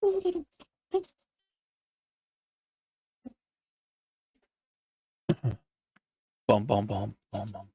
Bom, bom, bom, bom, bom.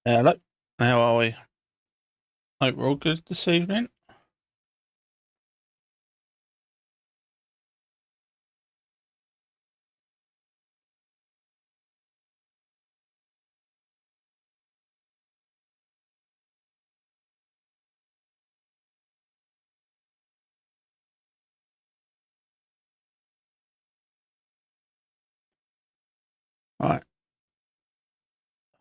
Hello, how are we? Hope we're all good this evening. Right,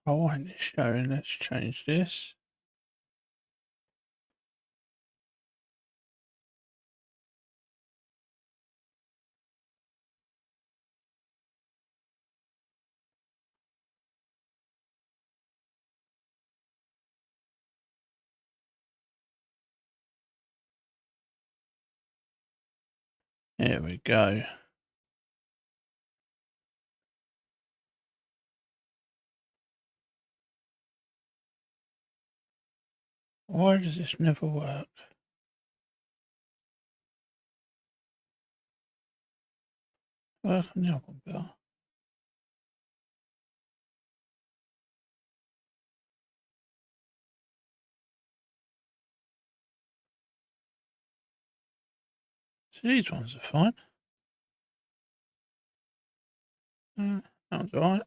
I want this showing. Let's change this. Here we go. Why does this never work? Work on the other bit. So these ones are fine. Sounds alright.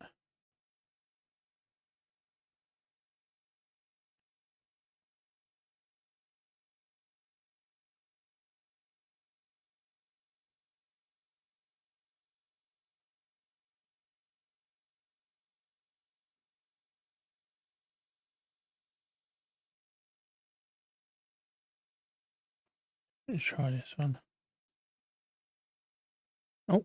Let's try this one. Oh.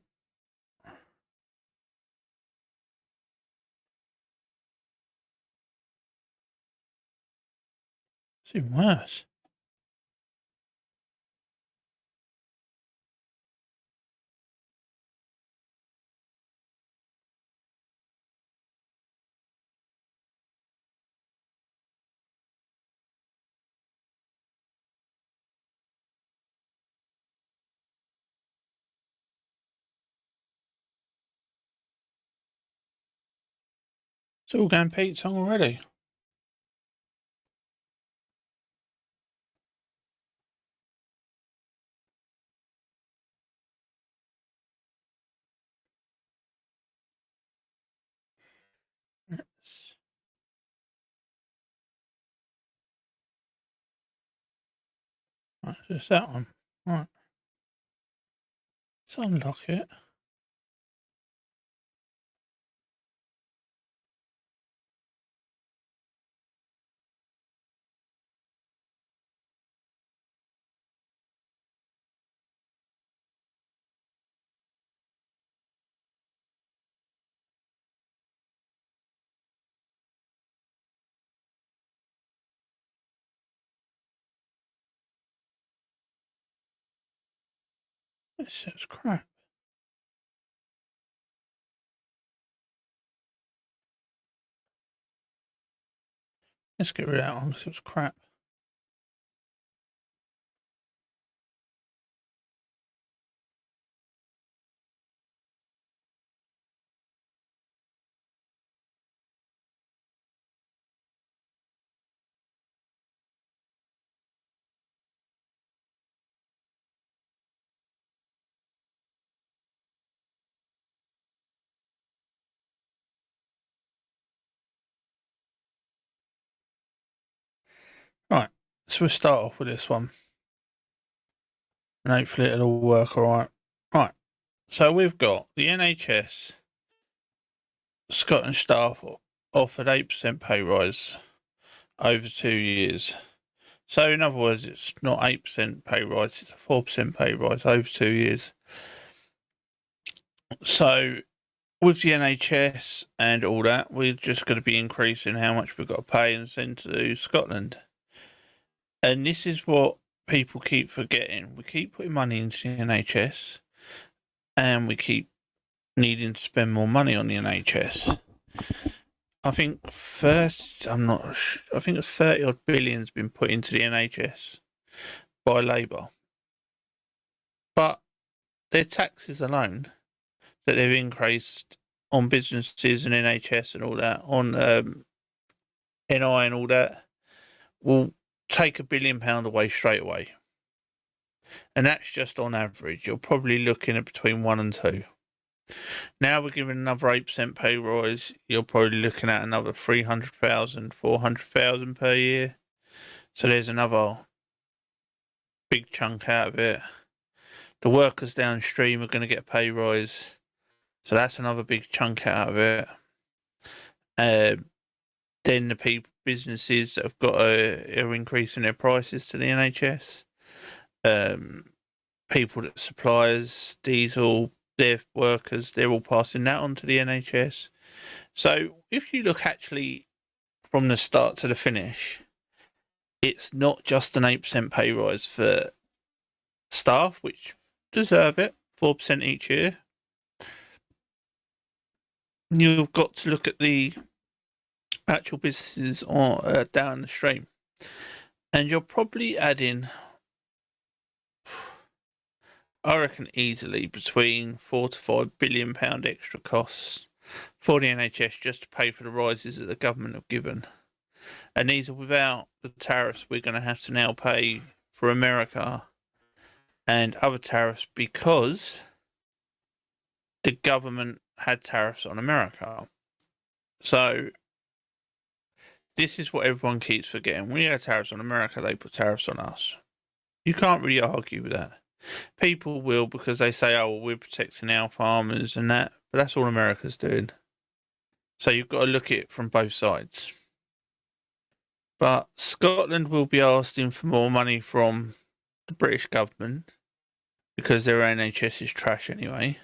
It's even worse. It's all going Pete song already. Yes. Right, just that one. Right. Let's unlock it. This is crap. Let's get rid of that one because it was crap. Right. So we'll start off with this one. And hopefully it'll all work alright. Right. So we've got the NHS Scotland staff offered 8% pay rise over 2 years. So in other words, it's not 8% pay rise, it's a 4% pay rise over 2 years. So with the NHS and all that, we're just going to be increasing how much we've got to pay and send to Scotland. And this is what people keep forgetting. We keep putting money into the NHS and we keep needing to spend more money on the NHS. I think first, I think it's 30 odd billion's been put into the NHS by Labour. But their taxes alone that they've increased on businesses and NHS and all that, on NI and all that, will take £1 billion away straight away. And that's just on average. You're probably looking at between 1 and 2. Now we're giving another 8% pay rise. You're probably looking at another 300,000, 400,000 per year. So there's another big chunk out of it. The workers downstream are going to get a pay rise. So that's another big chunk out of it. Then the businesses that have got are increasing their prices to the NHS. People that suppliers, diesel, their workers, they're all passing that on to the NHS. So if you look actually from the start to the finish, it's not just an 8% pay rise for staff, which deserve it, 4% each year. You've got to look at the actual businesses down the stream, and you're probably adding, I reckon, easily between £4 to £5 billion extra costs for the NHS just to pay for the rises that the government have given. And these are without the tariffs we're going to have to now pay for America and other tariffs because the government had tariffs on America. So this is what everyone keeps forgetting. When you have tariffs on America, they put tariffs on us. You can't really argue with that. People will because they say, oh, well, we're protecting our farmers and that, but that's all America's doing. So you've got to look at it from both sides. But Scotland will be asking for more money from the British government, because their NHS is trash anyway.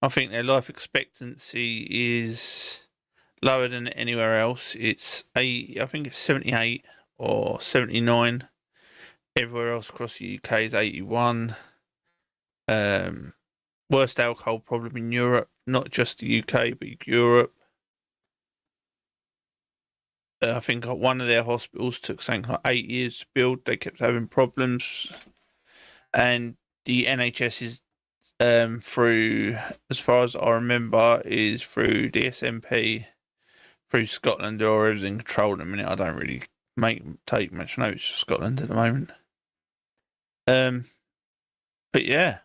I think their life expectancy is lower than anywhere else. It's I think it's 78 or 79. Everywhere else across the UK is 81. Worst alcohol problem in Europe, not just the UK, but Europe. I think one of their hospitals took something like 8 years to build. They kept having problems. And the NHS is through, as far as I remember, is through DSMP, through Scotland, or everything controlled in a minute. I don't really take much notice of Scotland at the moment. But yeah.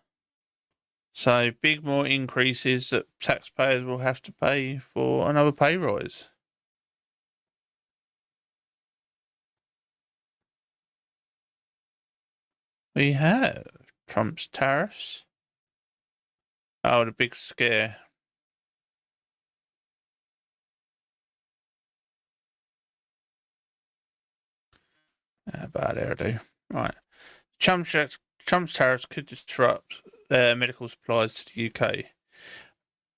So big more increases that taxpayers will have to pay for another pay rise. We have Trump's tariffs. Oh, the big scare. Bad there, I do. Right. Trump's tariffs could disrupt medical supplies to the UK.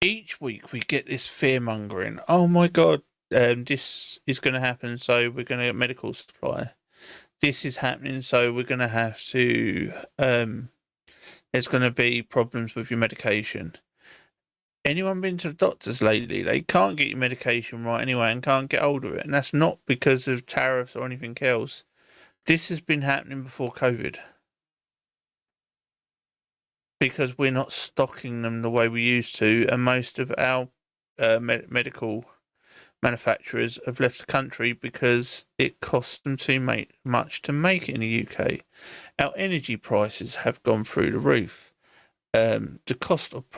Each week we get this fear mongering. Oh my God, this is going to happen, so we're going to get medical supply. This is happening, so we're going to have to. There's going to be problems with your medication. Anyone been to the doctors lately? They can't get your medication right anyway and can't get hold of it. And that's not because of tariffs or anything else. This has been happening before COVID. Because we're not stocking them the way we used to, and most of our medical manufacturers have left the country because it costs them too much to make it in the UK. Our energy prices have gone through the roof. The cost of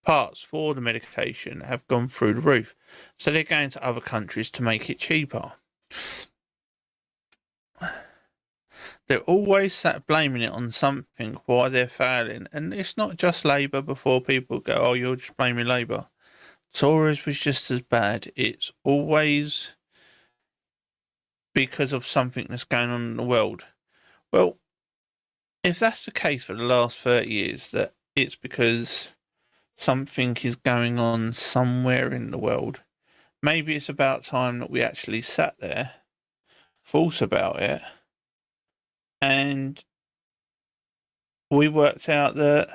parts for the medication have gone through the roof. So they're going to other countries to make it cheaper. They're always blaming it on something why they're failing. And it's not just Labour before people go, oh, you're just blaming Labour. Tories was just as bad. It's always because of something that's going on in the world. Well, if that's the case for the last 30 years, that it's because something is going on somewhere in the world, maybe it's about time that we actually sat there, thought about it, and we worked out that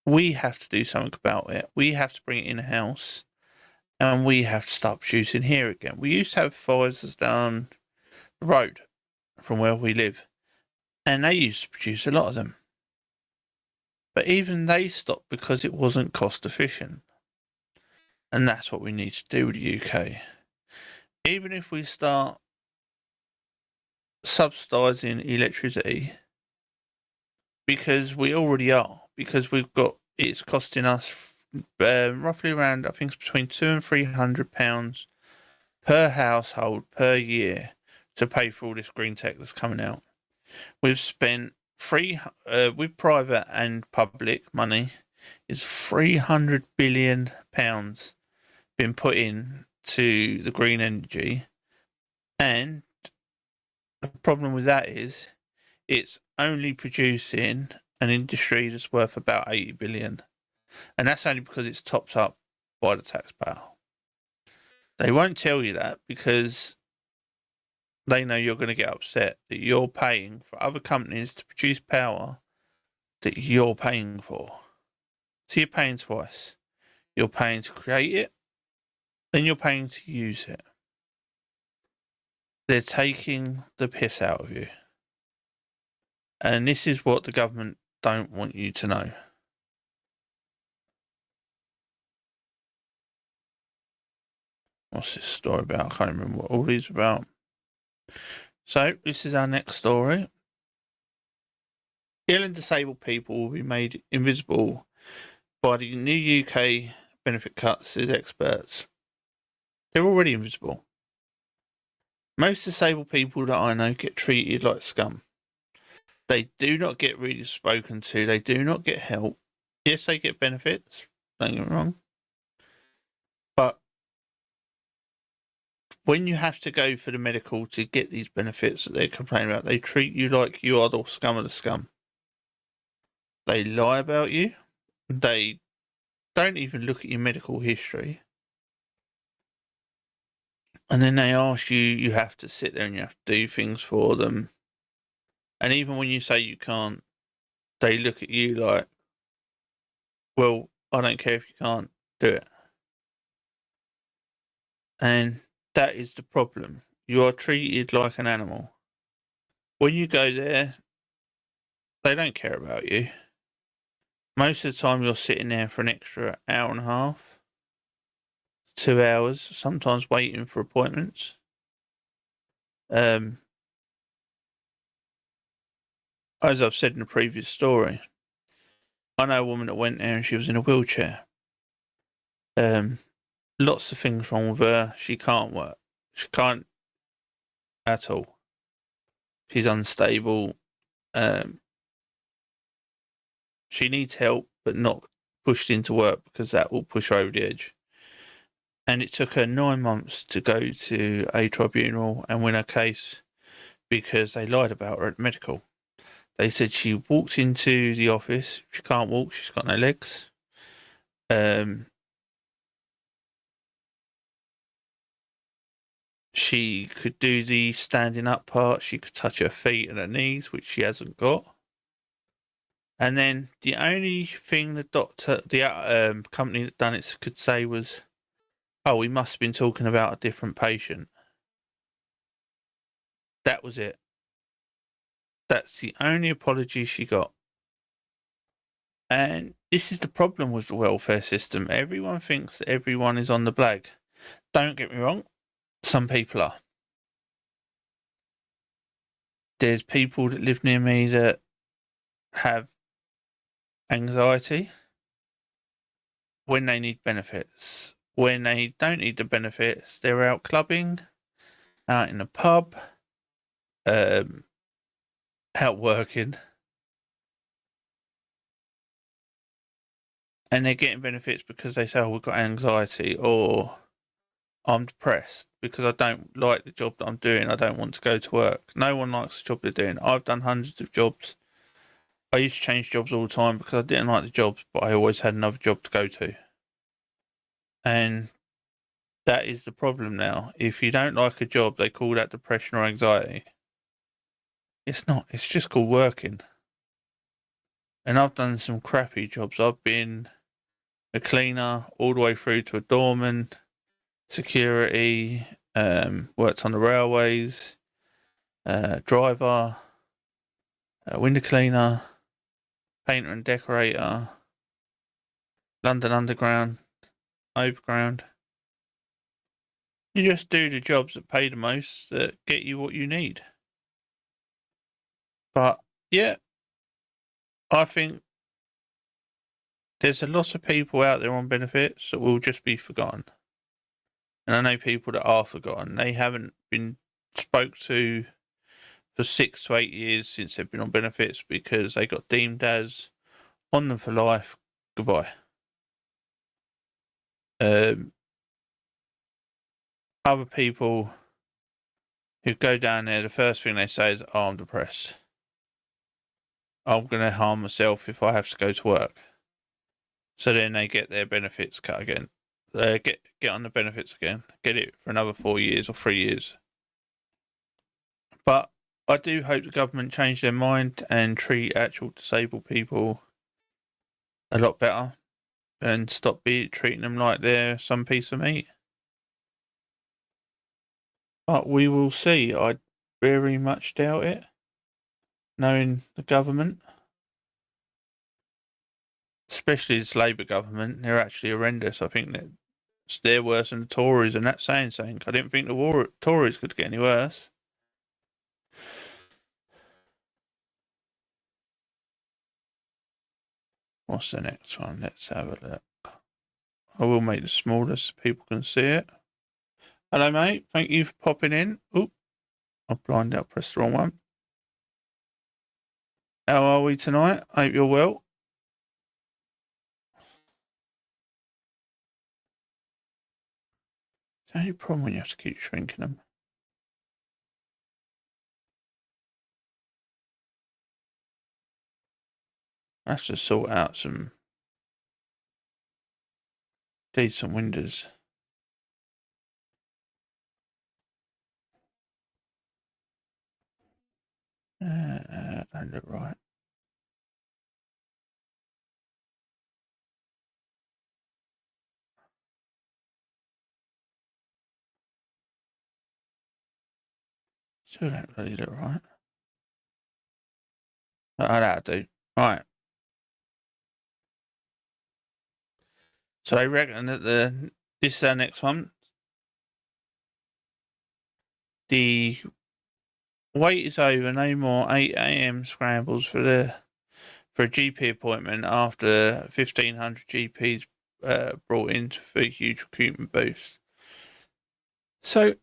we have to do something about it. We have to bring it in-house, and we have to start producing here again. We used to have Pfizer's down the road from where we live, and they used to produce a lot of them. But even they stopped because it wasn't cost efficient. And that's what we need to do with the UK. Even if we start subsidising electricity, because we already are, because it's costing us roughly around, I think it's between £200 and £300 per household per year to pay for all this green tech that's coming out. We've spent with private and public money, is £300 billion been put in to the green energy, and the problem with that is it's only producing an industry that's worth about 80 billion, and that's only because it's topped up by the taxpayer. They won't tell you that because they know you're going to get upset that you're paying for other companies to produce power that you're paying for. So you're paying twice. You're paying to create it, then you're paying to use it. They're taking the piss out of you. And this is what the government don't want you to know. What's this story about? I can't remember what all these are about. So, this is our next story. Ill and disabled people will be made invisible by the new UK benefit cuts, says experts. They're already invisible. Most disabled people that I know get treated like scum. They do not get really spoken to. They do not get help. Yes, they get benefits. Don't get me wrong. But when you have to go for the medical to get these benefits that they're complaining about, they treat you like you are the scum of the scum. They lie about you. They don't even look at your medical history. And then they ask you, you have to sit there and you have to do things for them. And even when you say you can't, they look at you like, well, I don't care if you can't do it. And that is the problem. You are treated like an animal. When you go there, they don't care about you. Most of the time, you're sitting there for an extra hour and a half, 2 hours, sometimes waiting for appointments. As I've said in the previous story, I know a woman that went there and she was in a wheelchair. Lots of things wrong with her. She can't work. She can't at all. She's unstable. She needs help, but not pushed into work because that will push her over the edge. And it took her 9 months to go to a tribunal and win her case because they lied about her at medical. They said she walked into the office. She can't walk. She's got no legs. She could do the standing up part. She could touch her feet and her knees, which she hasn't got. And then the only thing the company that done it could say was, "Oh, we must have been talking about a different patient." That was it. That's the only apology she got. And this is the problem with the welfare system. Everyone thinks that everyone is on the blag. Don't get me wrong, some people are. There's people that live near me that have anxiety when they need benefits. When they don't need the benefits, they're out clubbing, out in a pub, out working. And they're getting benefits because they say, "Oh, we've got anxiety," or "I'm depressed because I don't like the job that I'm doing. I don't want to go to work." No one likes the job they're doing. I've done hundreds of jobs. I used to change jobs all the time because I didn't like the jobs, but I always had another job to go to. And that is the problem now. If you don't like a job, they call that depression or anxiety. It's not. It's just called working. And I've done some crappy jobs. I've been a cleaner all the way through to a doorman, security, worked on the railways, driver, window cleaner, painter and decorator, London Underground, Overground. You just do the jobs that pay the most, that get you what you need. But yeah, I think there's a lot of people out there on benefits that will just be forgotten. And I know people that are forgotten. They haven't been spoke to for 6 to 8 years since they've been on benefits because they got deemed as on them for life. Goodbye. Other people who go down there, the first thing they say is, "Oh, I'm depressed. I'm going to harm myself if I have to go to work." So then they get their benefits cut again. Get on the benefits again. Get it for another 4 years or 3 years. But I do hope the government change their mind and treat actual disabled people a lot better and stop treating them like they're some piece of meat. But we will see. I very much doubt it, knowing the government. Especially this Labour government, they're actually horrendous. I think that they're worse than the Tories, and that's saying something. I didn't think the Tories could get any worse. What's the next one? Let's have a look. I will make it smaller so people can see it. Hello, mate. Thank you for popping in. Oop, I blind out, pressed the wrong one. How are we tonight? Hope you're well. It's the only problem when you have to keep shrinking them. I have to sort out some decent windows. Don't look right. Still don't really look right. Oh, that'll do. Right. So they reckon that this is our next one. The wait is over. No more 8 a.m. scrambles for a GP appointment after 1,500 GPs brought in for a huge recruitment boost. So,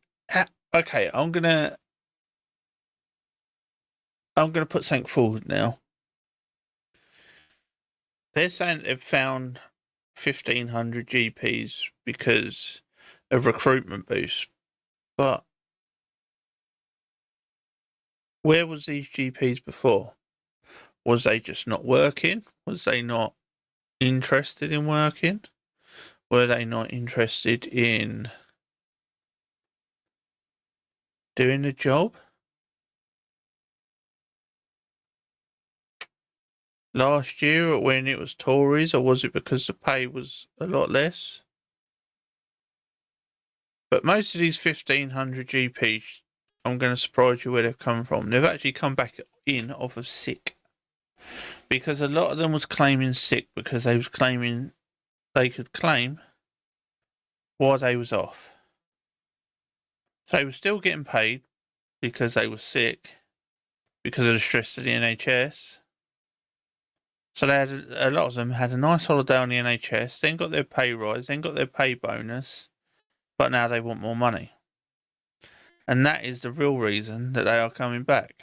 okay, I'm gonna put something forward now. They're saying they've found 1,500 GPs because of recruitment boost, but where was these GPs before? Was they just not working? Was they not interested in working? Were they not interested in doing the job? Last year when it was Tories, or was it because the pay was a lot less? But most of these 1,500 GPs, I'm going to surprise you where they've come from. They've actually come back in off of sick. Because a lot of them was claiming sick because they was claiming they could claim while they was off. So they were still getting paid because they were sick, because of the stress of the NHS. So they had a lot of them had a nice holiday on the NHS, then got their pay rise, then got their pay bonus, but now they want more money. And that is the real reason that they are coming back.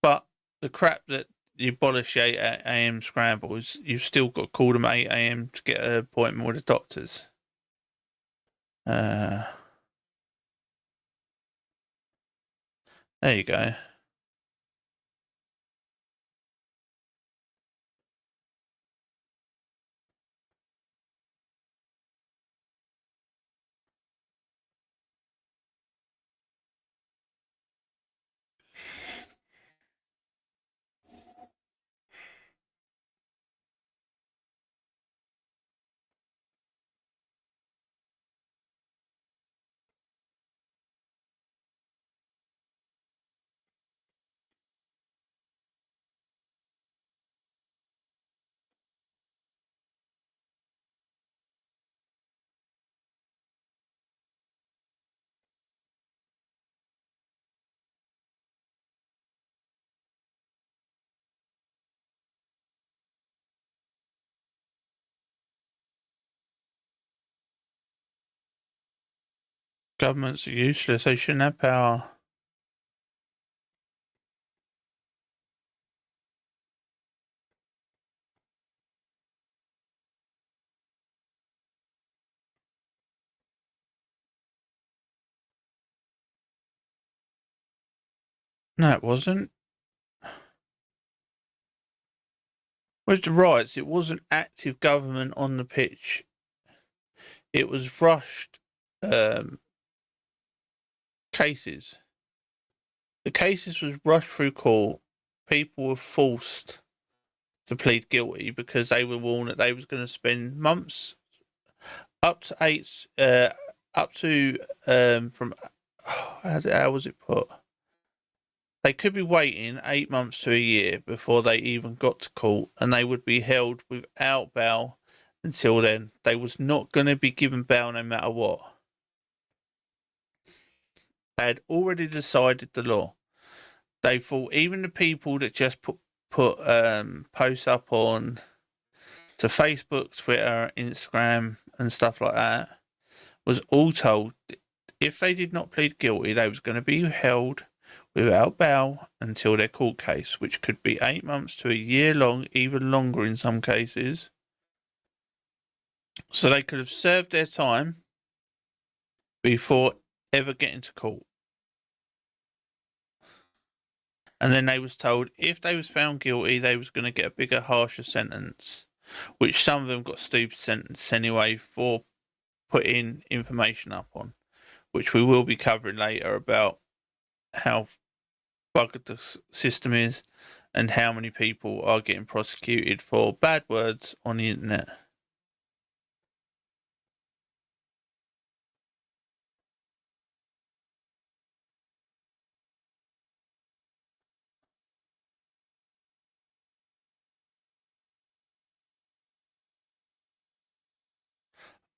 But the crap that you abolish 8 a.m. scrambles, you've still got to call them 8 a.m. to get an appointment with the doctors. There you go. Governments are useless. They shouldn't have power. No, it wasn't. With the riots, it wasn't active government on the pitch. It was rushed cases. The cases was rushed through court. People were forced to plead guilty because they were warned that they was going to spend months, up to from how was it put? They could be waiting 8 months to a year before they even got to court, and they would be held without bail until then. They was not going to be given bail no matter what. They had already decided the law. They thought even the people that just put posts up on to Facebook, Twitter, Instagram, and stuff like that was all told if they did not plead guilty, they was going to be held without bail until their court case, which could be 8 months to a year long, even longer in some cases. So they could have served their time before ever getting to court. And then they was told if they was found guilty, they was going to get a bigger, harsher sentence, which some of them got stupid sentence anyway for putting information up on, which we will be covering later about how buggered the system is and how many people are getting prosecuted for bad words on the internet.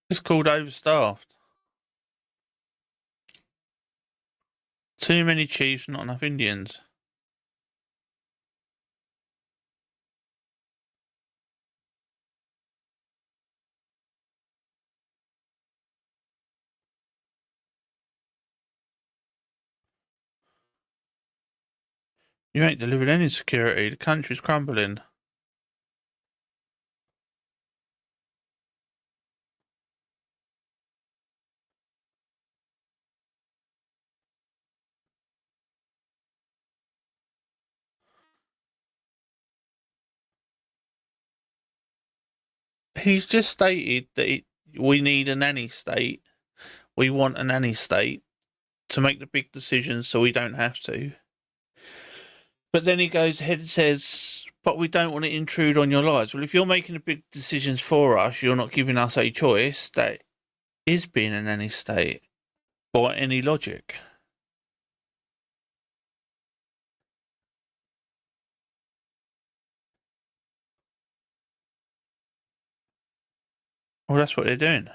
It's called overstaffed. Too many chiefs, not enough Indians. You ain't delivered any security. The country's crumbling. He's just stated that we need a nanny state. We want a nanny state to make the big decisions so we don't have to. But then he goes ahead and says, but we don't want to intrude on your lives. Well, if you're making the big decisions for us, you're not giving us a choice. That is being a nanny state by any logic. Well, that's what they're doing.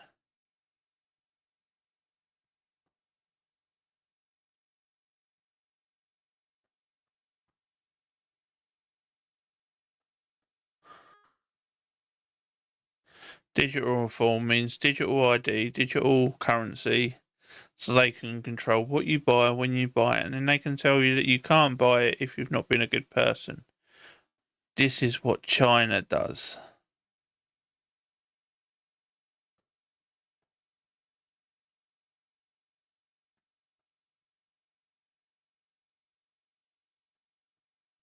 Digital reform means digital ID, digital currency, so they can control what you buy when you buy it, and then they can tell you that you can't buy it if you've not been a good person. This is what China does.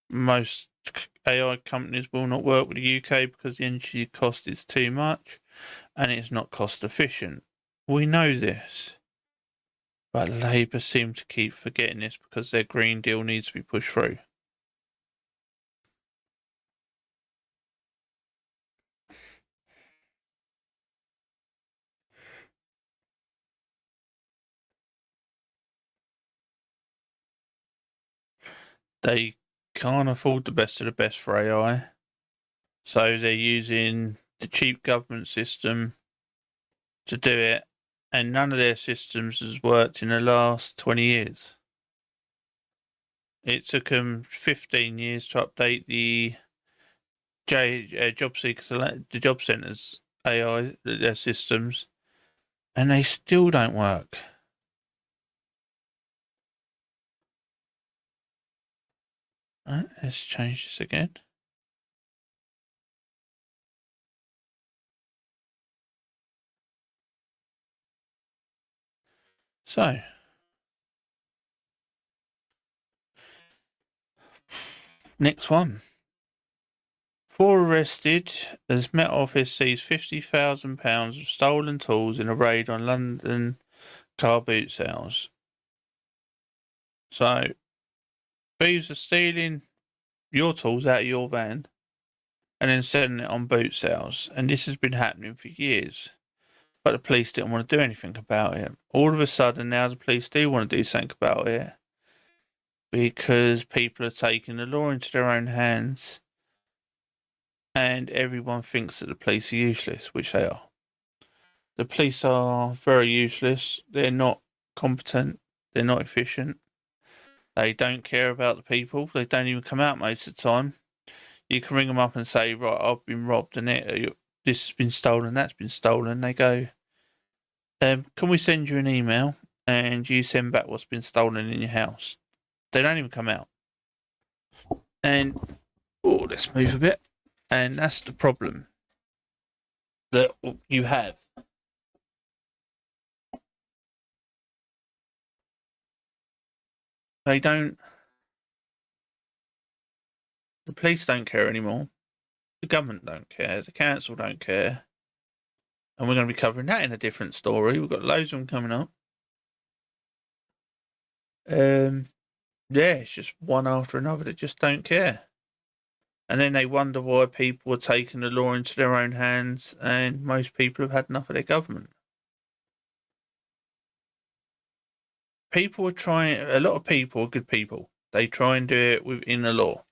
Most AI companies will not work with the UK because the energy cost is too much and it's not cost efficient. We know this. But Labour seem to keep forgetting this because their Green Deal needs to be pushed through. They can't afford the best of the best for AI. So they're using the cheap government system to do it, and none of their systems has worked in the last 20 years. It took them 15 years to update the job seekers, the job centres AI, their systems, and they still don't work. Right, let's change this again. So, next one. Four arrested as Met Office sees £50,000 of stolen tools in a raid on London car boot sales. So, thieves are stealing your tools out of your van and then selling it on boot sales. And this has been happening for years. But the police didn't want to do anything about it. All of a sudden, now the police do want to do something about it because people are taking the law into their own hands and everyone thinks that the police are useless, which they are. The police are very useless. They're not competent. They're not efficient. They don't care about the people. They don't even come out most of the time. You can ring them up and say, right, I've been robbed and this has been stolen, that's been stolen. They go, can we send you an email and you send back what's been stolen in your house? They don't even come out. And, let's move a bit. And that's the problem that you have. They don't. The police don't care anymore. The government don't care. The council don't care. And we're going to be covering that in a different story. We've got loads of them coming up. Yeah, it's just one after another that just don't care. And then they wonder why people are taking the law into their own hands, and most people have had enough of their government. People are trying, a lot of people are good people. They try and do it within the law.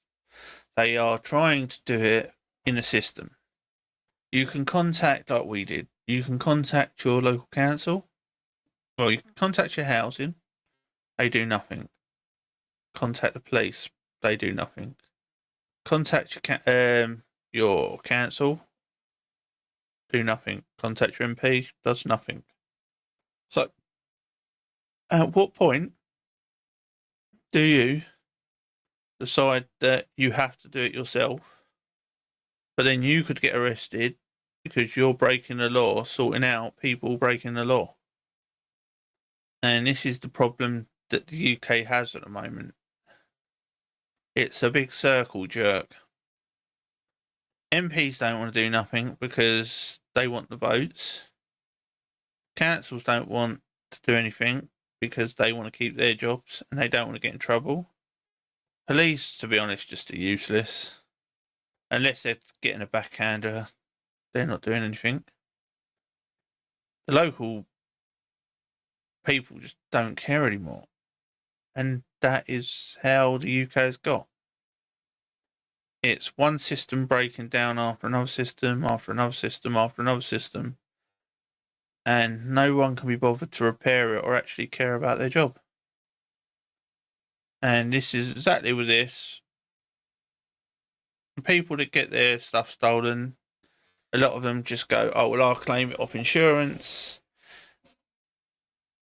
They are trying to do it in a system. You can contact, like we did, you can contact your local council. Well, you can contact your housing. They do nothing. Contact the police. They do nothing. Contact your council. Do nothing. Contact your MP. Does nothing. So, at what point do you decide that you have to do it yourself, but then you could get arrested because you're breaking the law, sorting out people breaking the law? And this is the problem that the UK has at the moment. It's a big circle jerk. MPs don't want to do nothing because they want the votes. Councils don't want to do anything because they want to keep their jobs and they don't want to get in trouble. Police, to be honest, just are useless. Unless they're getting a backhander, they're not doing anything. The local people just don't care anymore. And that is how the UK has got. It's one system breaking down after another system, after another system, after another system. And no one can be bothered to repair it or actually care about their job. And this is exactly with this. People that get their stuff stolen, a lot of them just go, oh, well, I'll claim it off insurance.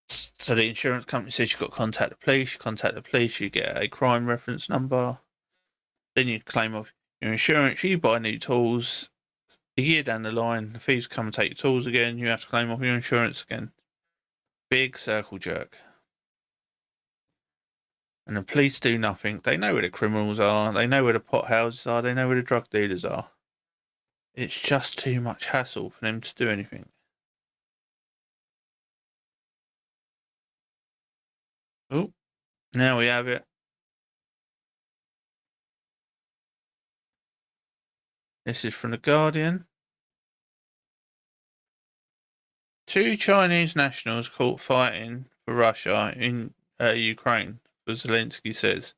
So the insurance company says you've got to contact the police. You contact the police, you get a crime reference number. Then you claim off your insurance. You buy new tools. A year down the line, the thieves come and take your tools again. You have to claim off your insurance again. Big circle jerk. And the police do nothing. They know where the criminals are. They know where the pot houses are. They know where the drug dealers are. It's just too much hassle for them to do anything. Oh, now we have it. This is from The Guardian. 2 Chinese nationals caught fighting for Russia in Ukraine, Zelensky says.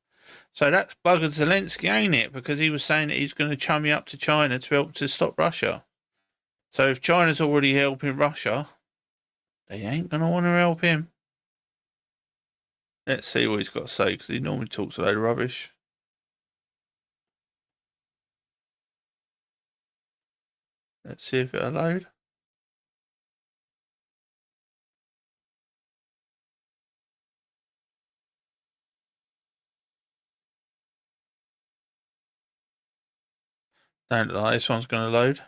So that's buggered Zelensky, ain't it? Because he was saying that he's going to chummy up to China to help to stop Russia. So if China's already helping Russia, they ain't going to want to help him. Let's see what he's got to say, because he normally talks a load of rubbish. Let's see if it'll load. Don't lie, this one's going to load.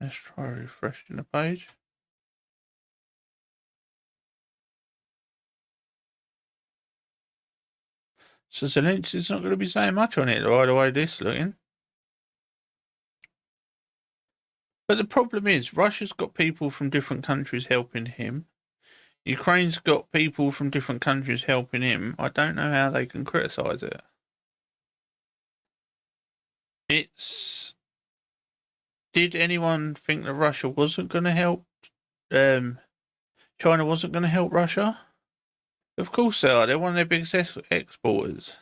Let's try refreshing the page. So Zelensky's not going to be saying much on it right away, this looking. But the problem is, Russia's got people from different countries helping him. Ukraine's got people from different countries helping him. I don't know how they can criticise it. Did anyone think that Russia wasn't going to help? China wasn't going to help Russia? Of course they are. They're one of their biggest exporters.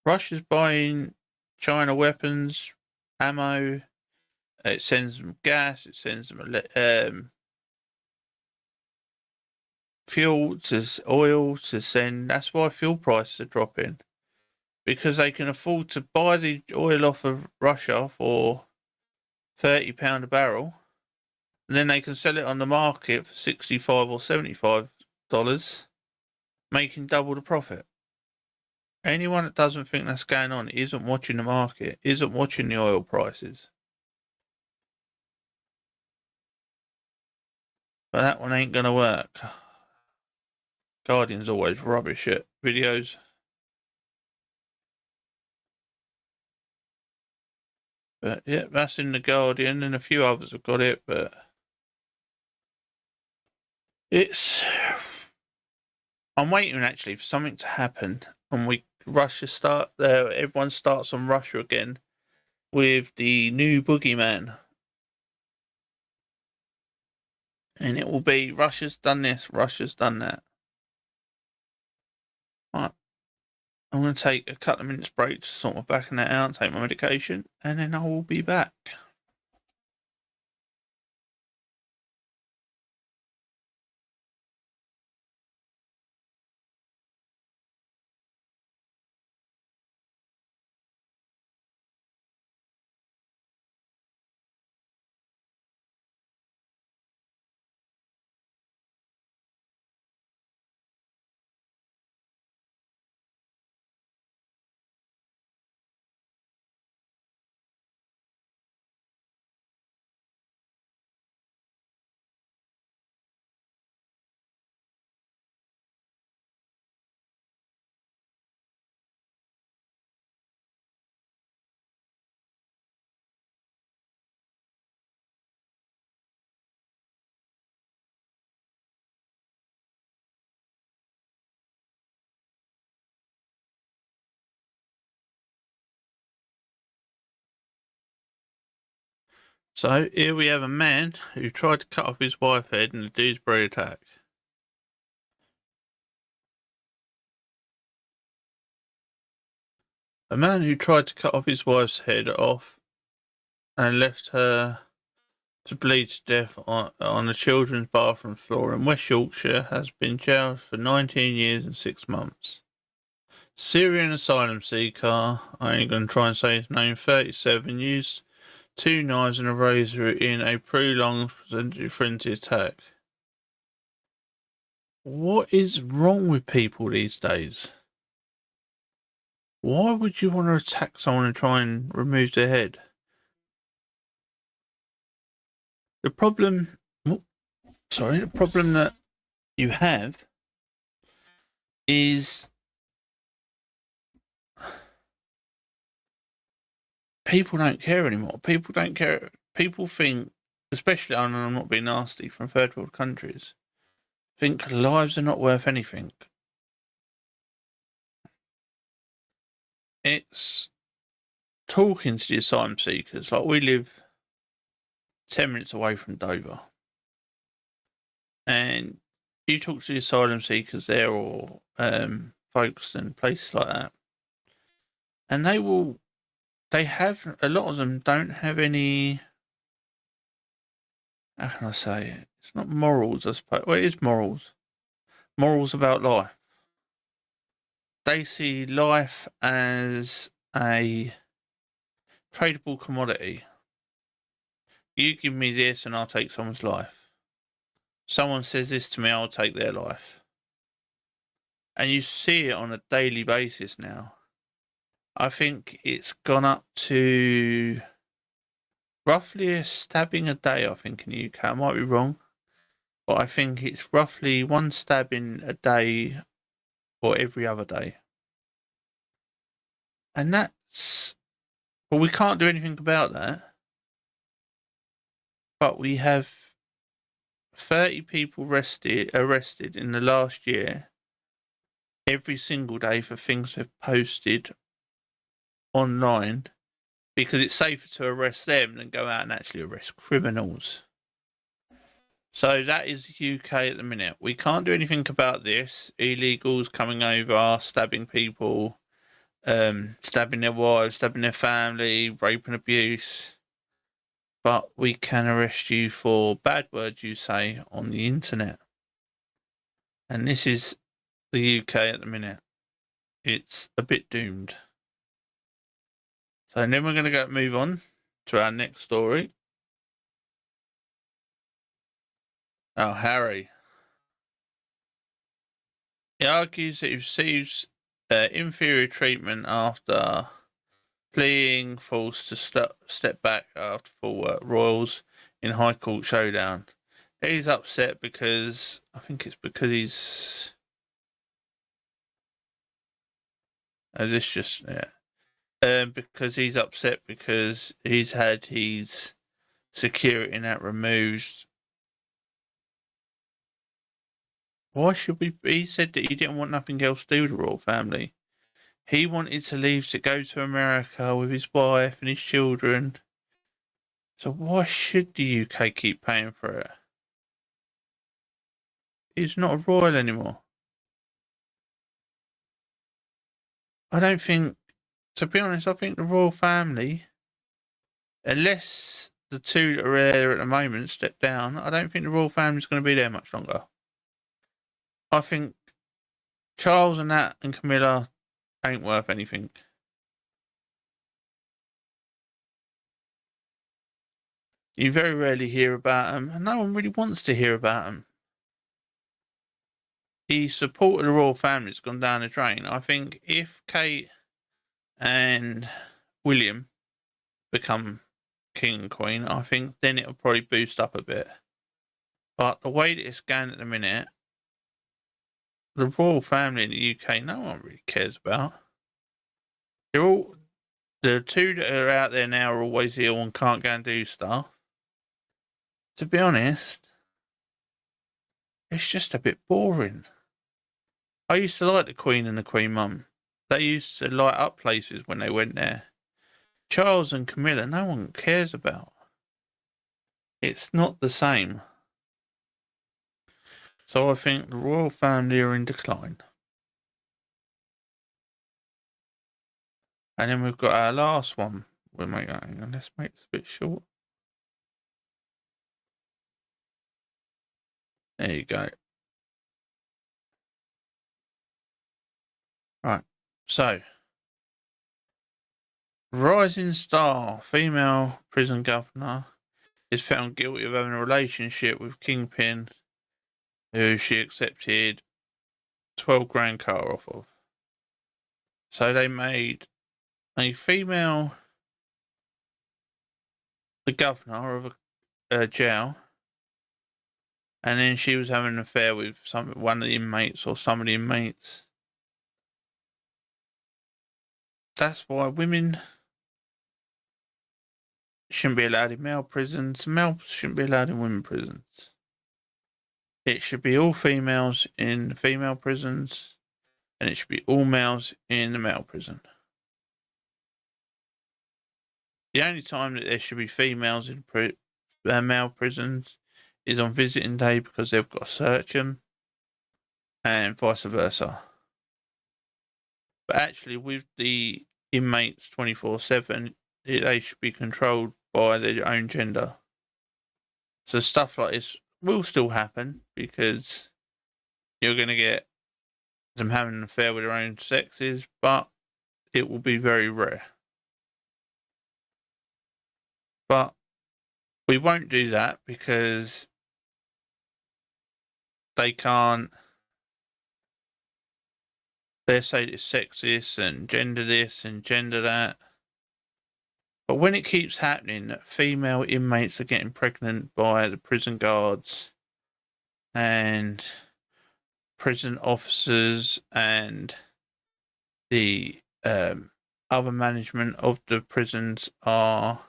Russia's buying China weapons, ammo. It sends them gas. It sends them fuel, oil to send. That's why fuel prices are dropping, because they can afford to buy the oil off of Russia for £30 a barrel, and then they can sell it on the market for $65 or $75, making double the profit. Anyone that doesn't think that's going on isn't watching the market, isn't watching the oil prices. But that one ain't gonna work. Guardian's always rubbish at videos. But yeah, that's in the Guardian, and a few others have got it, but it's. I'm waiting actually for something to happen, and Russia start there. Everyone starts on Russia again with the new boogeyman, and it will be Russia's done this, Russia's done that. Right, I'm going to take a couple of minutes break to sort my back and that out, take my medication, and then I will be back. So here we have a man who tried to cut off his wife's head in a Dewsbury attack. A man who tried to cut off his wife's head off and left her to bleed to death on a children's bathroom floor in West Yorkshire has been jailed for 19 years and 6 months. Syrian asylum seeker, I ain't going to try and say his name, 37, used 2 knives and a razor in a prolonged frenzy attack. What is wrong with people these days? Why would you want to attack someone and try and remove their head? The problem that you have is people don't care anymore. People don't care. People think, especially, and I'm not being nasty, from third world countries, think lives are not worth anything. It's talking to the asylum seekers. Like, we live 10 minutes away from Dover. And you talk to the asylum seekers there, or Folkestone, places like that. And they have, a lot of them don't have any, how can I say it? It's not morals, I suppose. Well, it is morals. Morals about life. They see life as a tradable commodity. You give me this and I'll take someone's life. Someone says this to me, I'll take their life. And you see it on a daily basis now. I think it's gone up to roughly a stabbing a day, I think, in the UK. I might be wrong. But I think it's roughly one stabbing a day or every other day. And that's... Well, we can't do anything about that. But we have 30 people arrested in the last year every single day for things they've posted online, because it's safer to arrest them than go out and actually arrest criminals. So that is the UK at the minute. We can't do anything about this. Illegals coming over, stabbing people, stabbing their wives, stabbing their family, rape and abuse. But we can arrest you for bad words you say on the internet. And this is the UK at the minute. It's a bit doomed. So then we're going to move on to our next story. Oh, Harry. He argues that he receives inferior treatment after fleeing, forced to step back after full royals in High Court showdown. He's upset because I think it's because he's. This just because he's upset because he's had his security net removed. Why should we? He said that he didn't want nothing else to do with the royal family. He wanted to leave to go to America with his wife and his children. So why should the UK keep paying for it? He's not a royal anymore. I don't think, to be honest, I think the royal family, unless the two that are there at the moment step down, I don't think the royal family's going to be there much longer. I think Charles and that and Camilla ain't worth anything. You very rarely hear about them, and no one really wants to hear about them. The support of the royal family's gone down the drain. I think if Kate and William become king and queen, I think then it'll probably boost up a bit. But the way that it's going at the minute, the royal family in the UK, no one really cares about. The two that are out there now are always ill and can't go and do stuff. To be honest, it's just a bit boring. I used to like the Queen and the Queen Mum. They used to light up places when they went there. Charles and Camilla, no one cares about. It's not the same. So I think the royal family are in decline. And then we've got our last one. Let's make this a bit short. There you go. Right. So, rising star female prison governor is found guilty of having a relationship with Kingpin, who she accepted 12 grand car off of. So they made a female the governor of a jail, and then she was having an affair with one of the inmates or some of the inmates. That's why women shouldn't be allowed in male prisons. Males shouldn't be allowed in women prisons. It should be all females in female prisons, and it should be all males in the male prison. The only time that there should be females in male prisons is on visiting day because they've got to search them, and vice versa. But actually, with the inmates 24/7, they should be controlled by their own gender. So stuff like this will still happen because you're going to get them having an affair with their own sexes, but it will be very rare. But we won't do that because they can't. They say it's sexist and gender this and gender that. But when it keeps happening that female inmates are getting pregnant by the prison guards and prison officers and the other management of the prisons are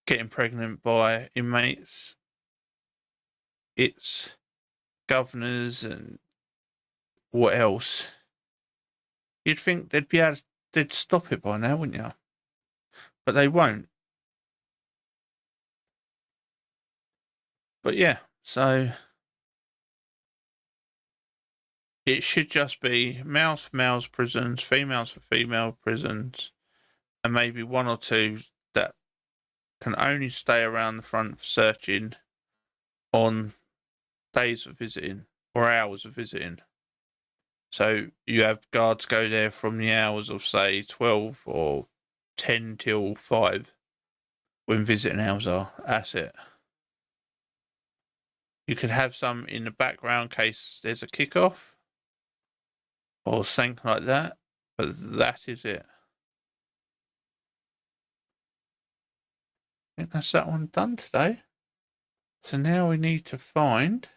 getting pregnant by inmates, it's governors and what else? You'd think they'd stop it by now, wouldn't you? But they won't. But yeah, so it should just be males for males prisons, females for female prisons, and maybe one or two that can only stay around the front for searching on days of visiting or hours of visiting. So you have guards go there from the hours of, say, 12 or 10 till 5 when visiting hours are. That's it. You could have some in the background in case there's a kickoff. or something like that. But that is it. I think that's that one done today. So now we need to find.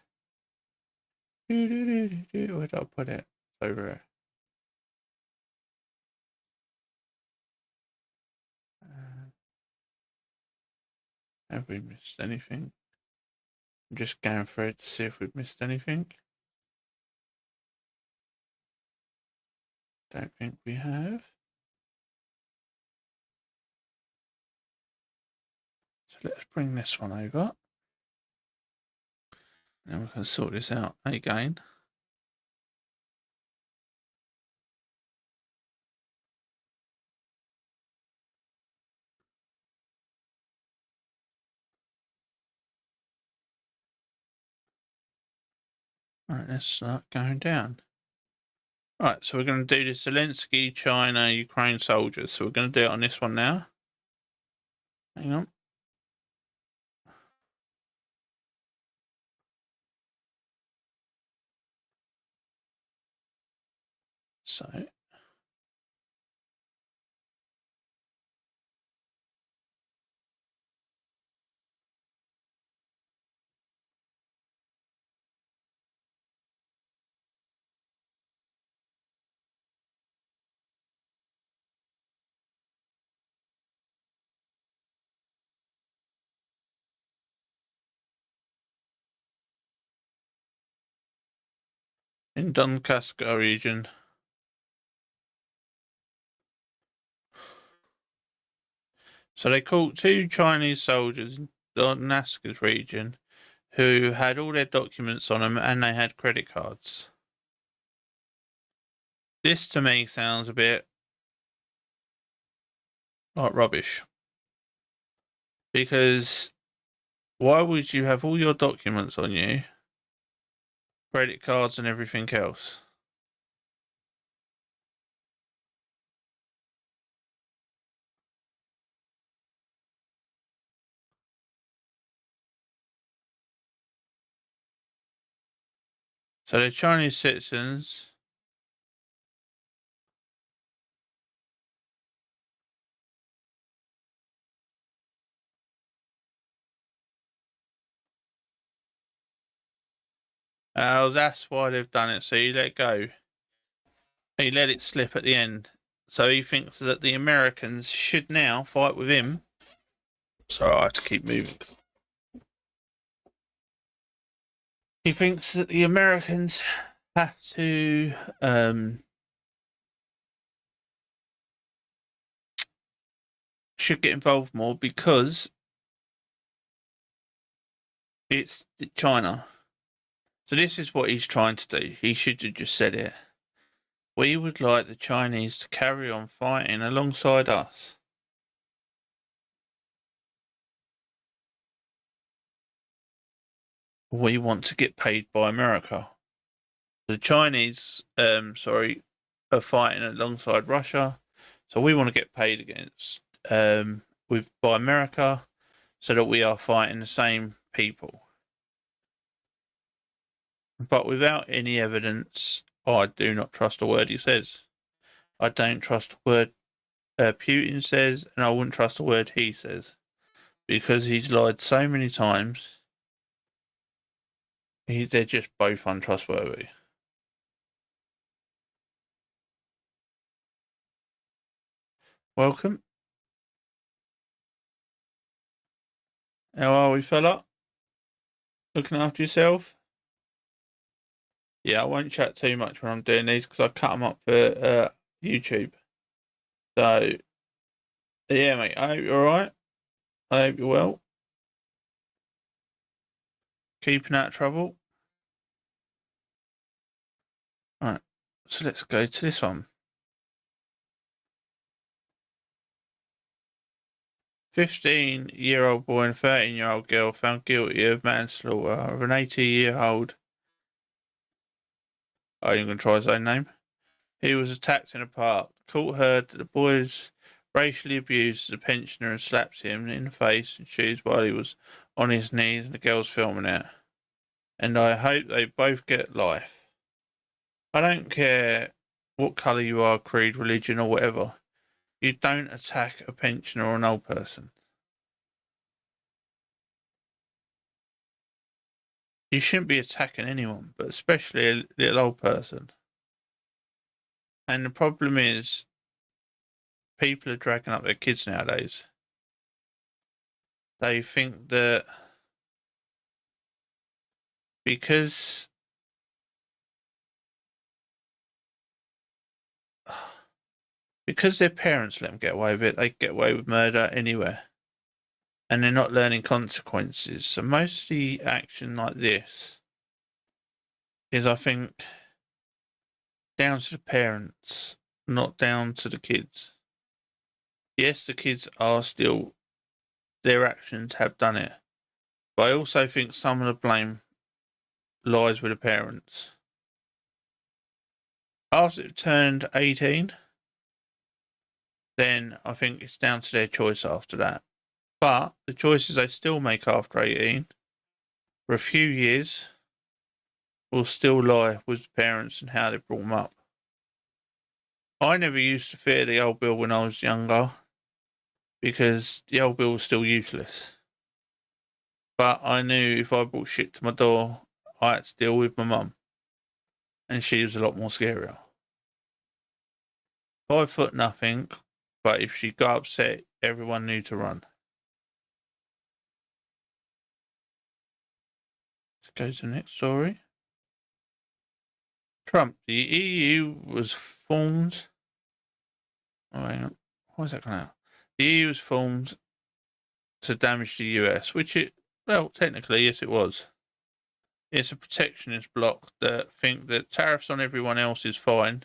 Where did I put it? It's over here. Have we missed anything? I'm just going through it to see if we've missed anything. Don't think we have. So let's bring this one over. Now we can sort this out again. Alright, let's start going down. Right, so we're going to do the Zelensky, China, Ukraine soldiers. So we're going to do it on this one now. Hang on. So. In Donetsk region. So they caught 2 Chinese soldiers in Donetsk region who had all their documents on them and they had credit cards. This to me sounds a bit like rubbish. Because why would you have all your documents on you, credit cards and everything else? So they're Chinese citizens. Oh, that's why they've done it. So he let go. He let it slip at the end. So he thinks that the Americans should now fight with him. Sorry, I have to keep moving. He thinks that the Americans have to should get involved more because it's China. So this is what he's trying to do. He should have just said it. We would like the Chinese to carry on fighting alongside us. We want to get paid by America. The Chinese, are fighting alongside Russia, so we want to get paid against by America, so that we are fighting the same people. But without any evidence, I do not trust a word he says. I don't trust a word Putin says, and I wouldn't trust a word he says, because he's lied so many times. They're just both untrustworthy. Welcome. How are we, fella? Looking after yourself? Yeah, I won't chat too much when I'm doing these because I cut them up for YouTube. So, yeah, mate, I hope you're alright. I hope you're well. Keeping out of trouble. Alright, so let's go to this one. 15-year-old boy and 13-year-old girl found guilty of manslaughter of an 80-year-old. I ain't gonna try his own name. He was attacked in a park. The court heard that the boys racially abused the pensioner and slapped him in the face and shoes while he was on his knees and the girl's filming it. And I hope they both get life. I don't care what colour you are, creed, religion, or whatever. You don't attack a pensioner or an old person. You shouldn't be attacking anyone, but especially a little old person. And the problem is, people are dragging up their kids nowadays. They think that because their parents let them get away with it, they get away with murder anywhere. And they're not learning consequences. So most of the action like this is, I think, down to the parents, not down to the kids. Yes, the kids are still, their actions have done it. But I also think some of the blame lies with the parents. After they've turned 18, then I think it's down to their choice after that. But the choices they still make after 18, for a few years, will still lie with the parents and how they brought them up. I never used to fear the old bill when I was younger, because the old bill was still useless. But I knew if I brought shit to my door, I had to deal with my mum. And she was a lot more scarier. 5 foot nothing, but if she got upset, everyone knew to run. Let's go to the next story. Trump. The EU was formed. Oh, hang on. Why is that coming out? The EU was formed to damage the US, which well, technically, yes, it was. It's a protectionist bloc that think that tariffs on everyone else is fine.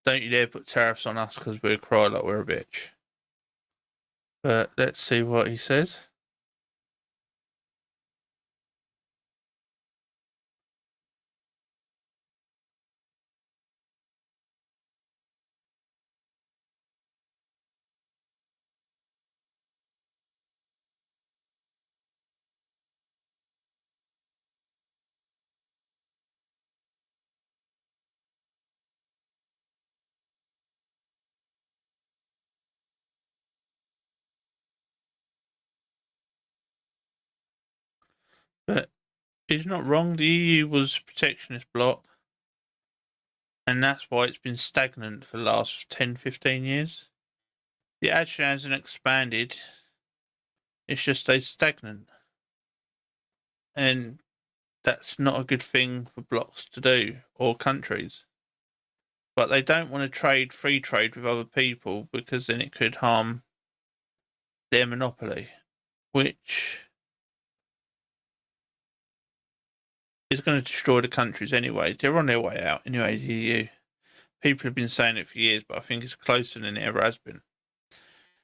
Don't you dare put tariffs on us because we'll cry like we're a bitch. But let's see what he says. But he's not wrong. The EU was a protectionist bloc. And that's why it's been stagnant for the last 10, 15 years. It actually hasn't expanded. It's just stayed stagnant. And that's not a good thing for blocs to do, or countries. But they don't want to free trade with other people, because then it could harm their monopoly, which is going to destroy the countries anyway. They're on their way out anyway, the EU. People have been saying it for years, but I think it's closer than it ever has been,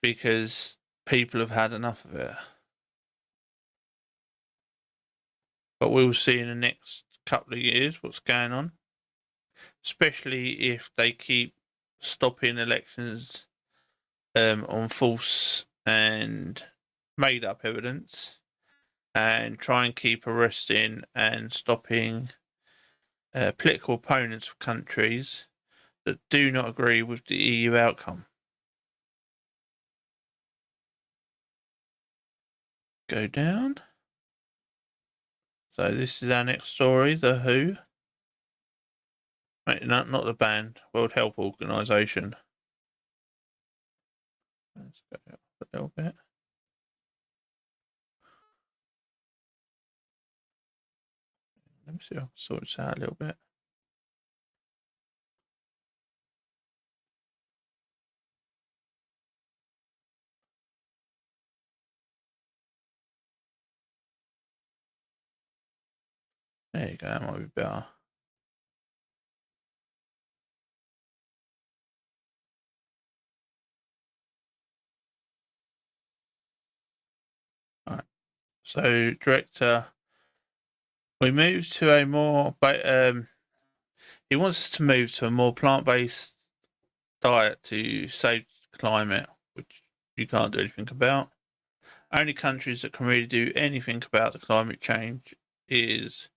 because people have had enough of it. But we'll see in the next couple of years what's going on, especially if they keep stopping elections on false and made up evidence, and try and keep arresting and stopping political opponents of countries that do not agree with the EU outcome. Go down. So this is our next story, The WHO. Not the band, World Health Organization. Let's go up a little bit. Let me see if I can sort this out a little bit. There you go, that might be better. Alright. So, director, we move to a more, he wants us to move to a more plant-based diet to save the climate, which you can't do anything about. Only countries that can really do anything about the climate change is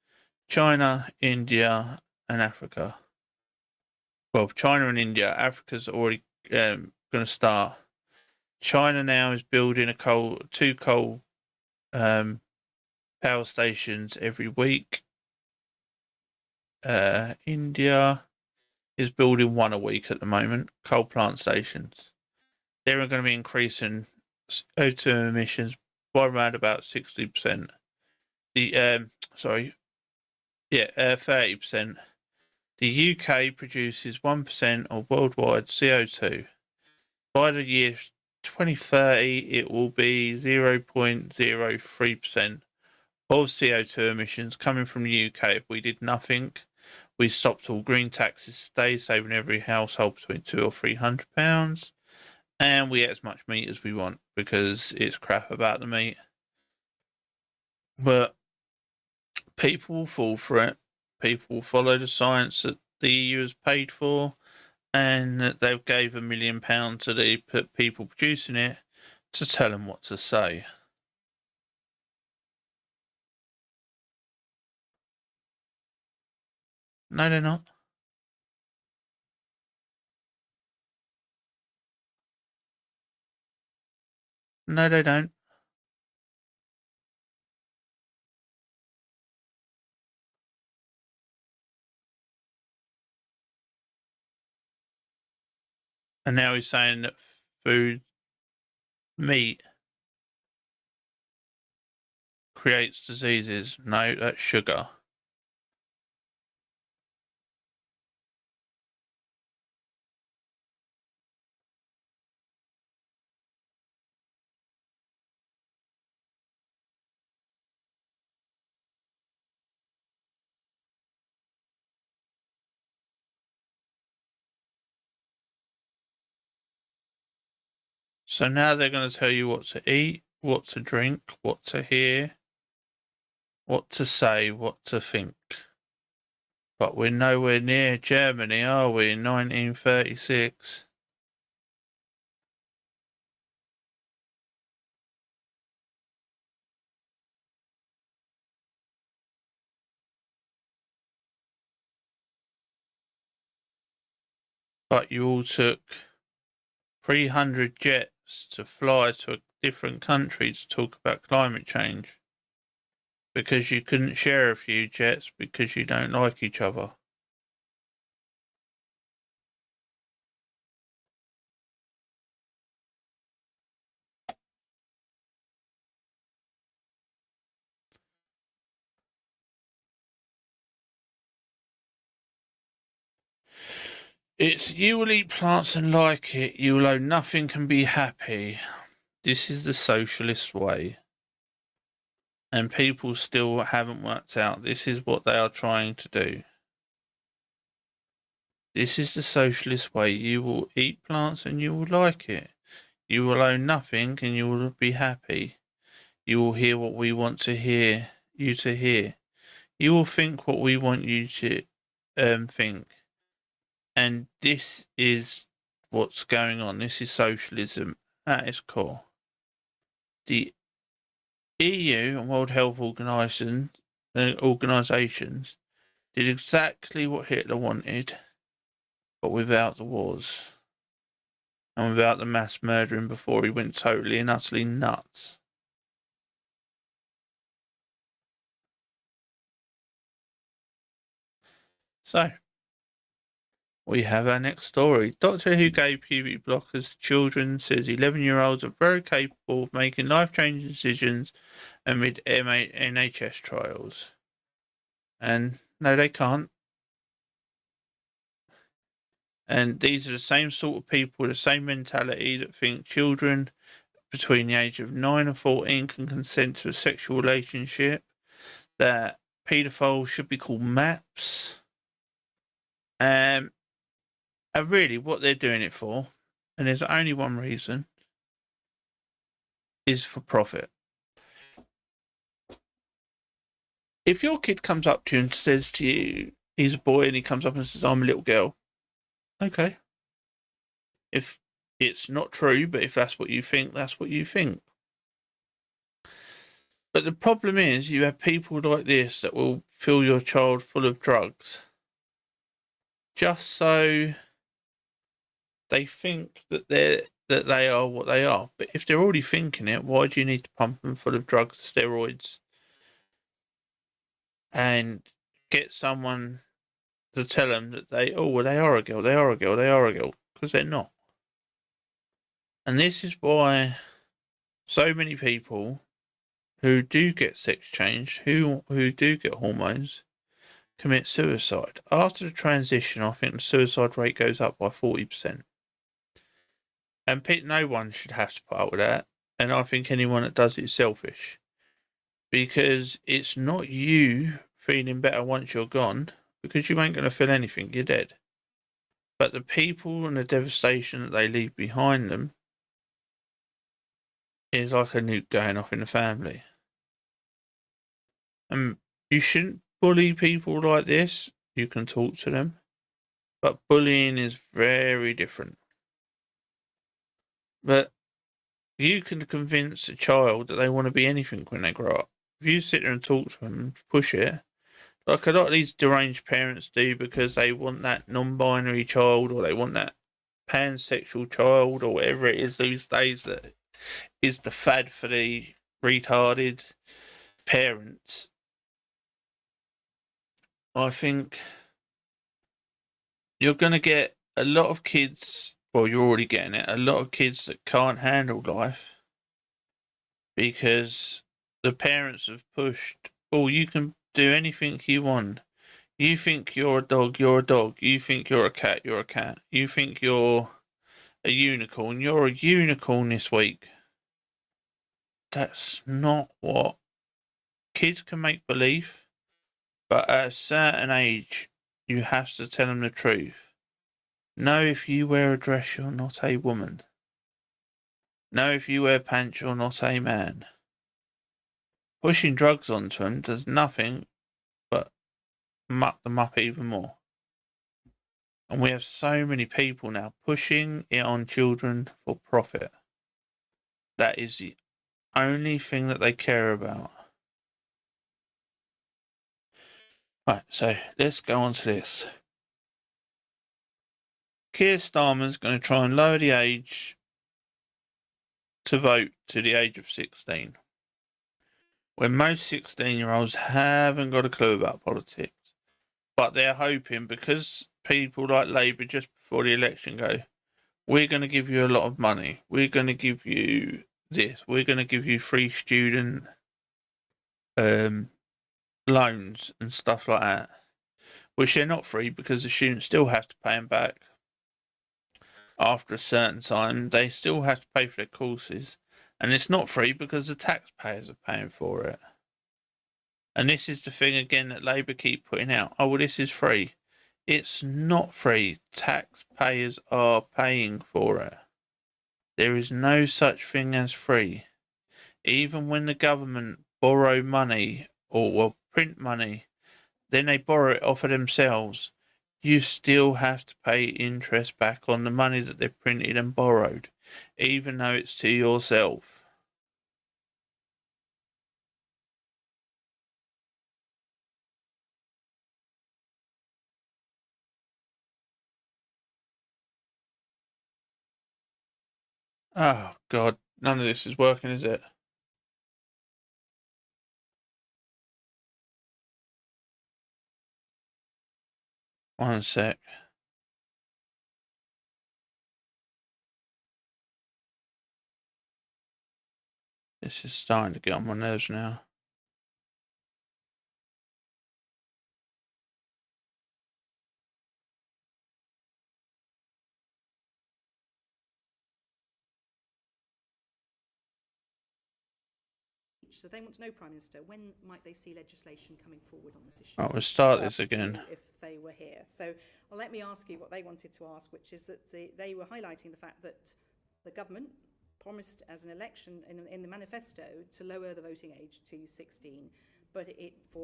China, India, and Africa. well, China and India. Africa's already going to start. China now is building two coal power stations every week. India is building one a week at the moment, coal plant stations. They're going to be increasing CO2 emissions by around about 60%. 30%. The UK produces 1% of worldwide CO2. By the year 2030, it will be 0.03% of CO2 emissions coming from the UK. If we did nothing, we stopped all green taxes today, saving every household between £200 or £300, and we eat as much meat as we want because it's crap about the meat. But people will fall for it. People will follow the science that the EU has paid for, and that they've gave £1 million to the people producing it to tell them what to say. No, they're not. No, they don't. And now he's saying that meat, creates diseases. No, that's sugar. So now they're going to tell you what to eat, what to drink, what to hear, what to say, what to think. But we're nowhere near Germany, are we, in 1936? But you all took 300 jets to fly to a different country to talk about climate change. Because you couldn't share a few jets because you don't like each other. It's you will eat plants and like it, you will own nothing and be happy. This is the socialist way. And people still haven't worked out this is what they are trying to do. This is the socialist way. You will eat plants and you will like it. You will own nothing and you will be happy. You will hear what we want to hear you to hear. You will think what we want you to think. And this is what's going on. This is socialism at its core. The EU and World Health organizations did exactly what Hitler wanted, but without the wars and without the mass murdering before he went totally and utterly nuts. So, we have our next story. Doctor who gave puberty blockers to children says 11-year-olds are very capable of making life-changing decisions amid NHS trials. And no, they can't. And these are the same sort of people with the same mentality that think children between the age of 9 and 14 can consent to a sexual relationship, that paedophiles should be called MAPS. And really what they're doing it for, and there's only one reason, is for profit. If your kid comes up to you and says to you, he's a boy, and he comes up and says, I'm a little girl, okay. If it's not true, but if that's what you think, that's what you think. But the problem is you have people like this that will fill your child full of drugs just so They think that they are what they are. But if they're already thinking it, why do you need to pump them full of drugs, steroids, and get someone to tell them that they are a girl, they are a girl, they are a girl, because they're not. And this is why so many people who do get sex changed, who do get hormones, commit suicide. After the transition, I think the suicide rate goes up by 40%. And no one should have to put up with that. And I think anyone that does it is selfish. Because it's not you feeling better once you're gone, because you ain't going to feel anything, you're dead. But the people and the devastation that they leave behind them is like a nuke going off in the family. And you shouldn't bully people like this. You can talk to them. But bullying is very different. But you can convince a child that they want to be anything when they grow up. If you sit there and talk to them, push it, like a lot of these deranged parents do because they want that non-binary child or they want that pansexual child or whatever it is these days that is the fad for the retarded parents. I think you're going to get a lot of kids, well, you're already getting it, a lot of kids that can't handle life because the parents have pushed, oh, you can do anything you want. You think you're a dog, you're a dog. You think you're a cat, you're a cat. You think you're a unicorn, you're a unicorn this week. That's not what kids can make believe, but at a certain age, you have to tell them the truth. No, if you wear a dress, you're not a woman. No, if you wear pants, you're not a man. Pushing drugs onto them does nothing but muck them up even more. And we have so many people now pushing it on children for profit. That is the only thing that they care about. Right, so let's go on to this. Keir Starmer's going to try and lower the age to vote to the age of 16. When most 16-year-olds haven't got a clue about politics. But they're hoping, because people like Labour just before the election go, we're going to give you a lot of money. We're going to give you this. We're going to give you free student loans and stuff like that. Which they're not free because the students still have to pay them back. After a certain time, they still have to pay for their courses. And it's not free because the taxpayers are paying for it. And this is the thing again that Labour keep putting out. Oh, well, this is free. It's not free. Taxpayers are paying for it. There is no such thing as free. Even when the government borrow money or print money, then they borrow it off of themselves. You still have to pay interest back on the money that they've printed and borrowed, even though it's to yourself. Oh, God. None of this is working, is it? One sec. This is starting to get on my nerves now. So they want to know, Prime Minister, when might they see legislation coming forward on this issue? Right, we'll start this again. If they were here. So well, let me ask you what they wanted to ask, which is that they were highlighting the fact that the government promised as an election in the manifesto to lower the voting age to 16. But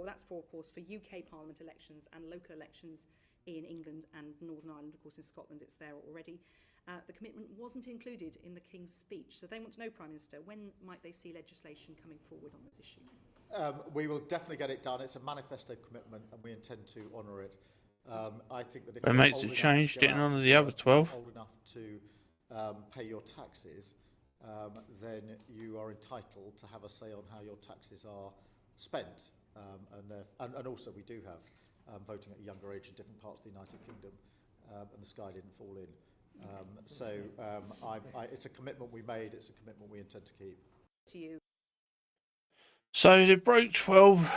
that's for, of course, for UK Parliament elections and local elections in England and Northern Ireland. Of course, in Scotland, it's there already. The commitment wasn't included in the King's speech. So they want to know, Prime Minister, when might they see legislation coming forward on this issue? We will definitely get it done. It's a manifesto commitment and we intend to honour it. I think that if But you're makes old it enough change to go getting out on to to the other work, 12. old enough to pay your taxes, then you are entitled to have a say on how your taxes are spent. And also we do have voting at a younger age in different parts of the United Kingdom, and the sky didn't fall in. It's a commitment we made, it's a commitment we intend to keep. To you. So they broke 12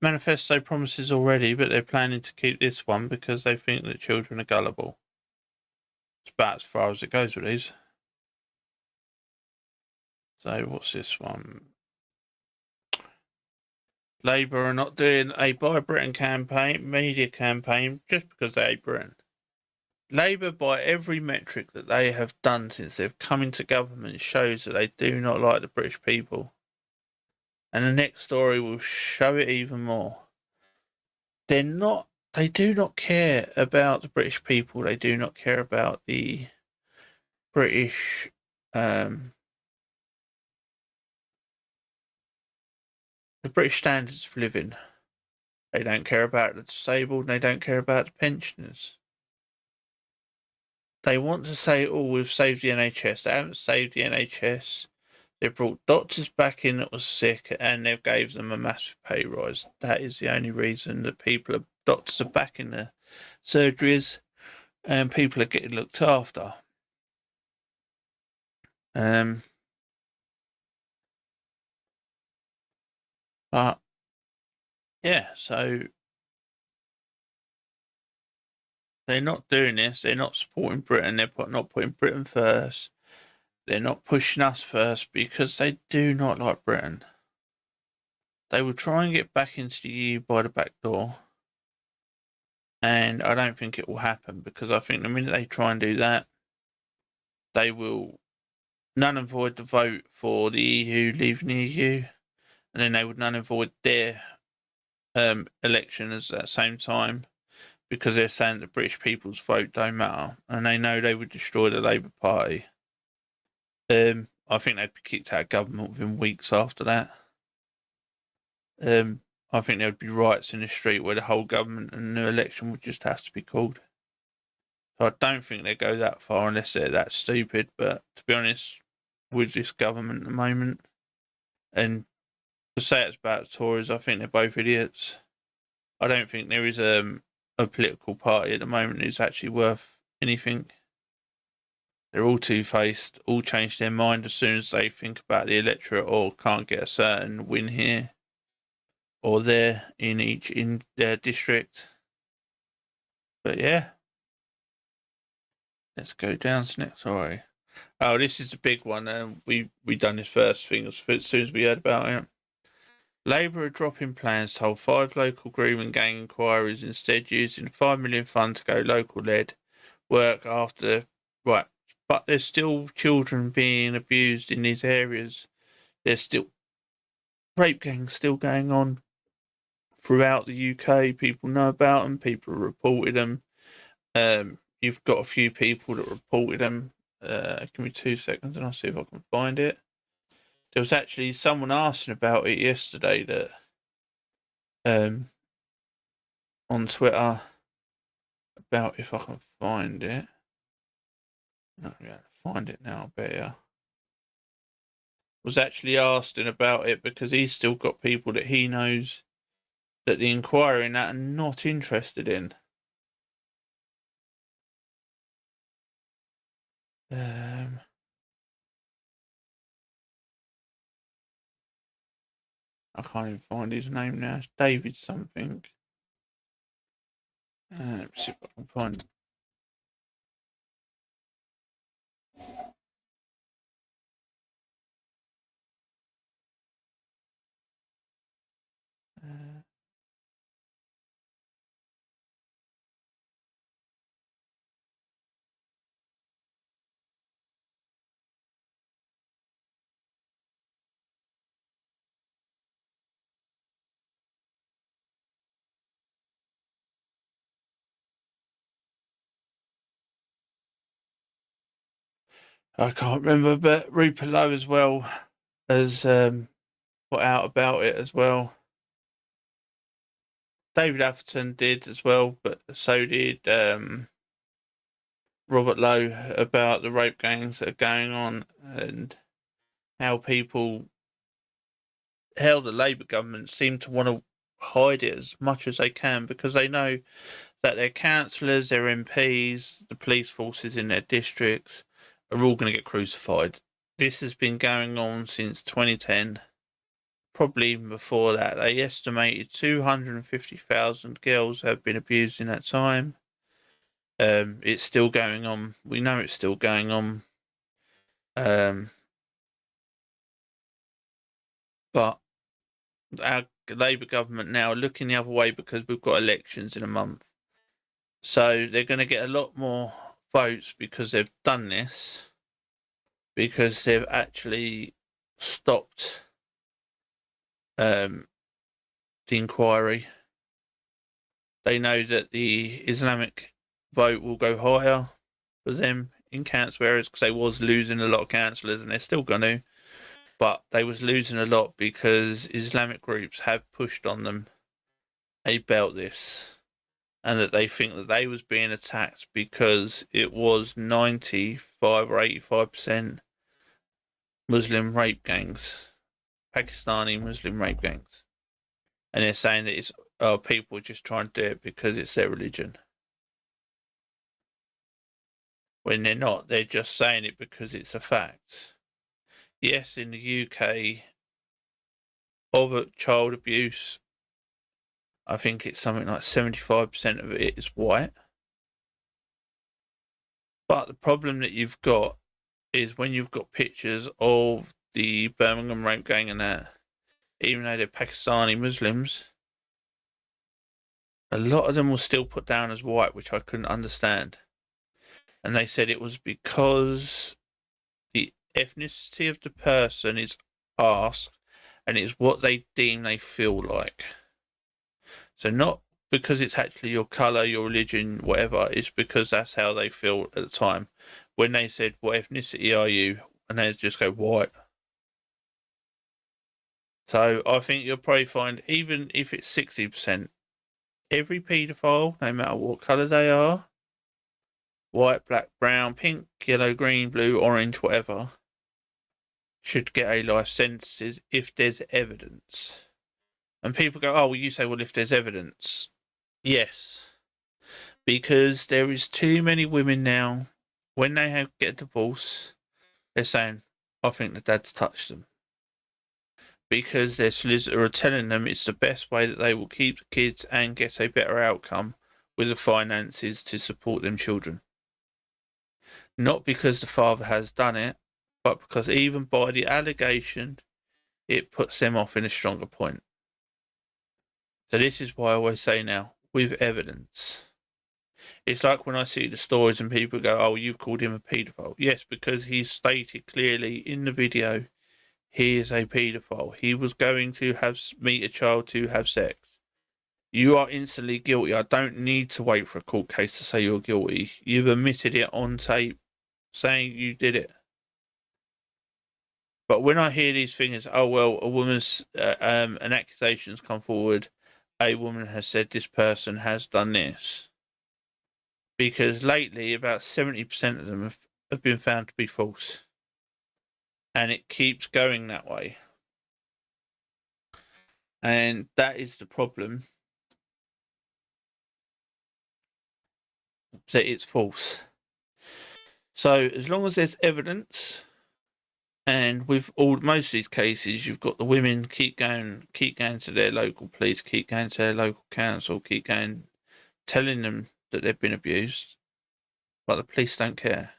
manifesto promises already, but they're planning to keep this one because they think that children are gullible. It's about as far as it goes with these. So what's this one? Labour are not doing a Buy Britain campaign, media campaign, just because they hate Britain. Labour, by every metric that they have done since they've come into government, shows that they do not like the British people. And the next story will show it even more. They do not care about the British people. They do not care about the British standards of living. They don't care about the disabled, and they don't care about the pensioners. They want to say, oh, we've saved the NHS. They haven't saved the NHS. They've brought doctors back in that was sick, and they've gave them a massive pay rise. That is the only reason that doctors are back in the surgeries, and people are getting looked after. But yeah, so they're not doing this. They're not supporting Britain. They're not putting Britain first. They're not pushing us first because they do not like Britain. They will try and get back into the EU by the back door. And I don't think it will happen because I think the minute they try and do that, they will null and void the vote for the EU leaving the EU. And then they would null and void their elections at the same time because they're saying the British people's vote don't matter. And they know they would destroy the Labour Party. I think they'd be kicked out of government within weeks after that. I think there would be riots in the street where the whole government and the election would just have to be called. So I don't think they go that far unless they're that stupid. But to be honest, with this government at the moment, and to say it's about the Tories, I think they're both idiots. I don't think there is a political party at the moment who's actually worth anything. They're all two-faced, all change their mind as soon as they think about the electorate or can't get a certain win here or there in their district. But yeah, let's go down to next story. Oh, this is the big one, and we done this first thing as soon as we heard about it. Labour are dropping plans to hold 5 local Greenman gang inquiries, instead using 5 million fund to go local-led work after right. But there's still children being abused in these areas. There's still rape gangs still going on throughout the UK. People know about them. People reported them. You've got a few people that reported them. Give me 2 seconds and I'll see if I can find it. There was actually someone asking about it yesterday that on Twitter about if I can find it. Not going to find it now, better. Was actually asking about it because he's still got people that he knows that the inquiry in that are not interested in. I can't even find his name now. It's David something. Let's see if I can find. I can't remember, but Rupert Lowe as well has put out about it as well. David Atherton did as well, but so did Robert Lowe, about the rape gangs that are going on and how the Labour government seem to want to hide it as much as they can, because they know that their councillors, their MPs, the police forces in their districts are all going to get crucified. This has been going on since 2010, probably even before that. They estimated 250,000 girls have been abused in that time. It's still going on. We know it's still going on. But our Labour government now are looking the other way because we've got elections in a month. So they're going to get a lot more votes because they've done this, because they've actually stopped the inquiry. They know that the Islamic vote will go higher for them in council areas, because they was losing a lot of councillors, and they're still going to. But they was losing a lot because Islamic groups have pushed on them about this, and that they think that they was being attacked because it was 95 or 85% Muslim rape gangs, Pakistani Muslim rape gangs. And they're saying that it's people just trying to do it because it's their religion. When they're not, they're just saying it because it's a fact. Yes, in the UK, of child abuse, I think it's something like 75% of it is white. But the problem that you've got is when you've got pictures of the Birmingham rape gang and that, even though they're Pakistani Muslims, a lot of them will still put down as white, which I couldn't understand. And they said it was because the ethnicity of the person is asked, and it's what they deem they feel like. So not because it's actually your colour, your religion, whatever, it's because that's how they feel at the time. When they said, what ethnicity are you? And they just go, white. So I think you'll probably find, even if it's 60%, every paedophile, no matter what colour they are, white, black, brown, pink, yellow, green, blue, orange, whatever, should get a life sentence if there's evidence. And people go, oh, well, you say, well, if there's evidence. Yes. Because there is too many women now, when they get a divorce, they're saying, I think the dad's touched them. Because their solicitor are telling them it's the best way that they will keep the kids and get a better outcome with the finances to support them children. Not because the father has done it, but because even by the allegation, it puts them off in a stronger point. So this is why I always say now, with evidence. It's like when I see the stories and people go, oh, you called him a paedophile. Yes, because he stated clearly in the video, he is a paedophile. He was going to meet a child to have sex. You are instantly guilty. I don't need to wait for a court case to say you're guilty. You've admitted it on tape, saying you did it. But when I hear these things, oh, well, a woman's, an accusation's come forward, a woman has said this person has done this. Because lately, about 70% of them have been found to be false. And it keeps going that way. And that is the problem. That it's false. So as long as there's evidence, and with most of these cases, you've got the women keep going to their local police, keep going to their local council, keep going, telling them that they've been abused, but the police don't care.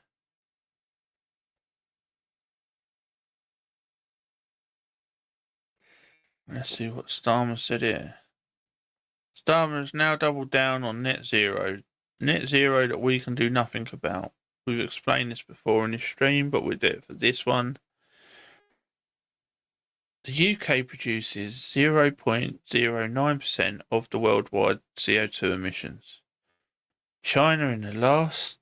Let's see what Starmer said here. Starmer has now doubled down on net zero. Net zero that we can do nothing about. We've explained this before in this stream, but we'll do it for this one. The UK produces 0.09% of the worldwide CO2 emissions. China in the last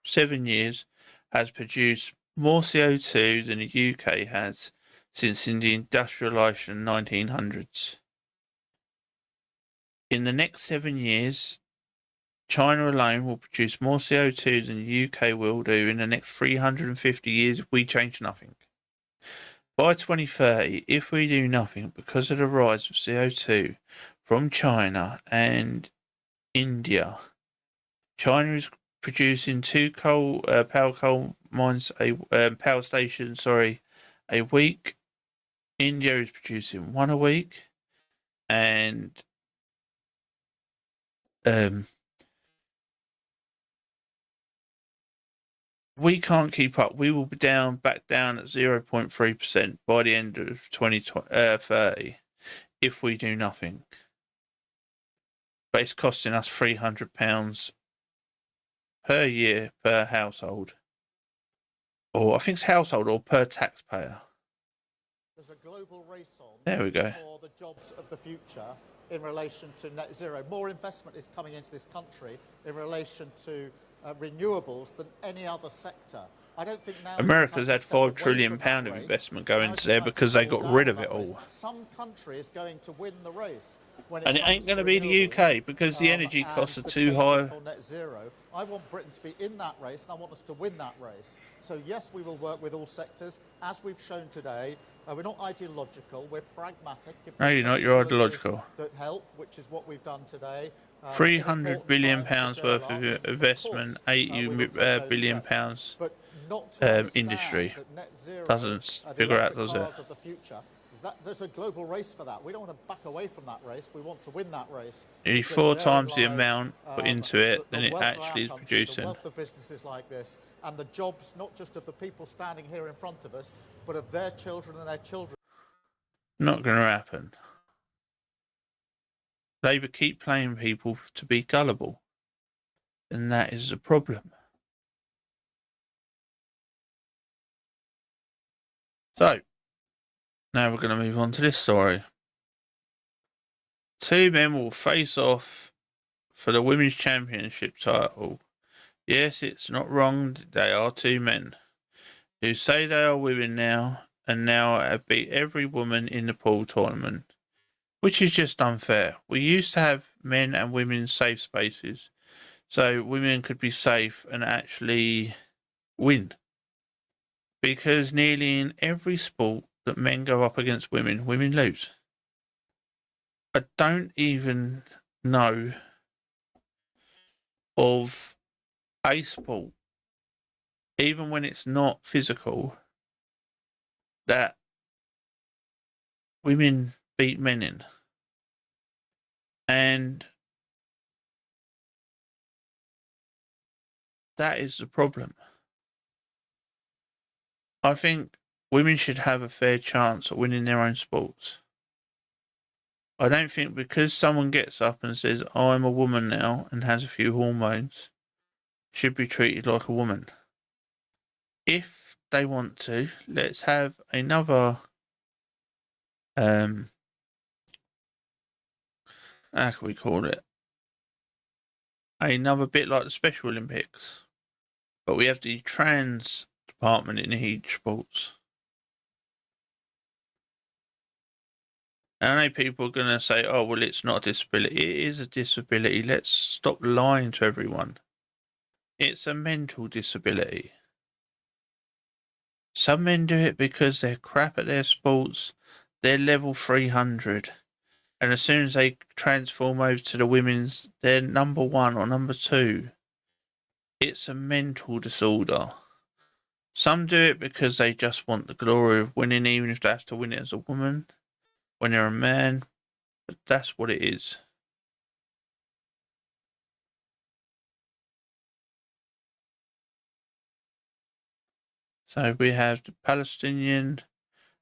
7 years has produced more CO2 than the UK has since in the industrialisation 1900s. In the next 7 years, China alone will produce more CO2 than the UK will do in the next 350 years if we change nothing. By 2030, if we do nothing because of the rise of CO2 from China and India, China is producing 2 power coal mines, power stations, a week. India is producing 1 a week, and we can't keep up. We will be back down at 0.3% by the end of 2030 if we do nothing. But it's costing us £300 per year per household. Or I think it's household or per taxpayer. There's a global race on There we go. for the jobs of the future in relation to net zero. More investment is coming into this country in relation to renewables than any other sector. I don't think now America's had £5 trillion of investment go into there because they got rid of it all. Some country is going to win the race. And it ain't going to be the UK because the energy costs are too high. Net zero. I want Britain to be in that race, and I want us to win that race. So yes, we will work with all sectors, as we've shown today. We're not ideological, we're pragmatic. No, you're not, you're ideological. That help, which is what we've done today. £300 billion worth of investment, £80 billion industry. Doesn't figure out, does it? There's a global race for that. We don't want to back away from that race. We want to win that race. You need 4 times the amount put into it than it actually is producing. The wealth of businesses like this, and the jobs not just of the people standing here in front of us, but of their children and their children. Not going to happen. Labour keep playing people to be gullible, and that is the problem. So, now we're going to move on to this story. 2 men will face off for the Women's Championship title. Yes, it's not wrong, they are 2 men who say they are women now, and now have beat every woman in the pool tournament, which is just unfair. We used to have men and women safe spaces, so women could be safe and actually win. Because nearly in every sport that men go up against women, women lose. I don't even know of a sport, even when it's not physical, that women beat men in. And that is the problem. I think women should have a fair chance at winning their own sports. I don't think because someone gets up and says, I'm a woman now, and has a few hormones, should be treated like a woman. If they want to, let's have another, how can we call it? Another bit like the Special Olympics. But we have the trans department in each sports. I know people are going to say, oh, well, it's not a disability. It is a disability. Let's stop lying to everyone. It's a mental disability. Some men do it because they're crap at their sports. They're level 300. And as soon as they transform over to the women's, they're number 1 or number 2. It's a mental disorder. Some do it because they just want the glory of winning, even if they have to win it as a woman. When they're a man, but that's what it is. So we have the Palestinian,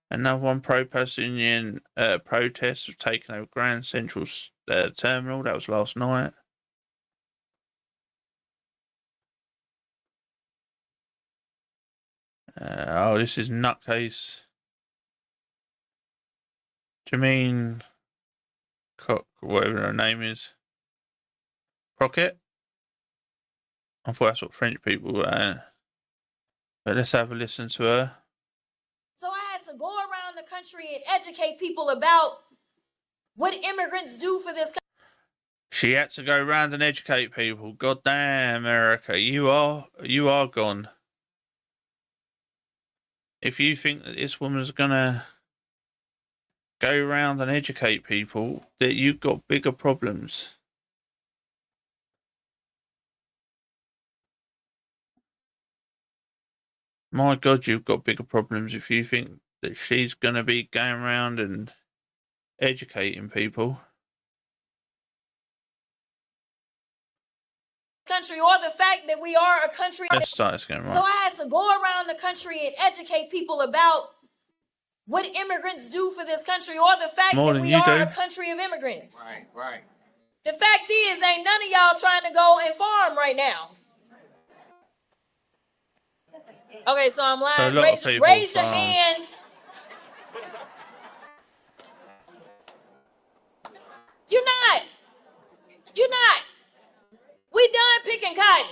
another one pro-Palestinian protests have taken over Grand Central Terminal. That was last night. This is nutcase. Jermaine Cock, whatever her name is. Crockett? I thought that's what French people were. But let's have a listen to her. So I had to go around the country and educate people about what immigrants do for this country. She had to go round and educate people. God damn, America, you are gone. If you think that this woman's gonna go round and educate people, that you've got bigger problems. My God, you've got bigger problems if you think that she's gonna be going around and educating people. Country, or the fact that we are a country. Let's start this again, right? So I had to go around the country and educate people about what immigrants do for this country, or the fact More that than we you are do. a country of immigrants. Right. The fact is, ain't none of y'all trying to go and farm right now. Okay, so I'm lying. A lot of people Raise your farm. hand. You're not. We done picking cotton.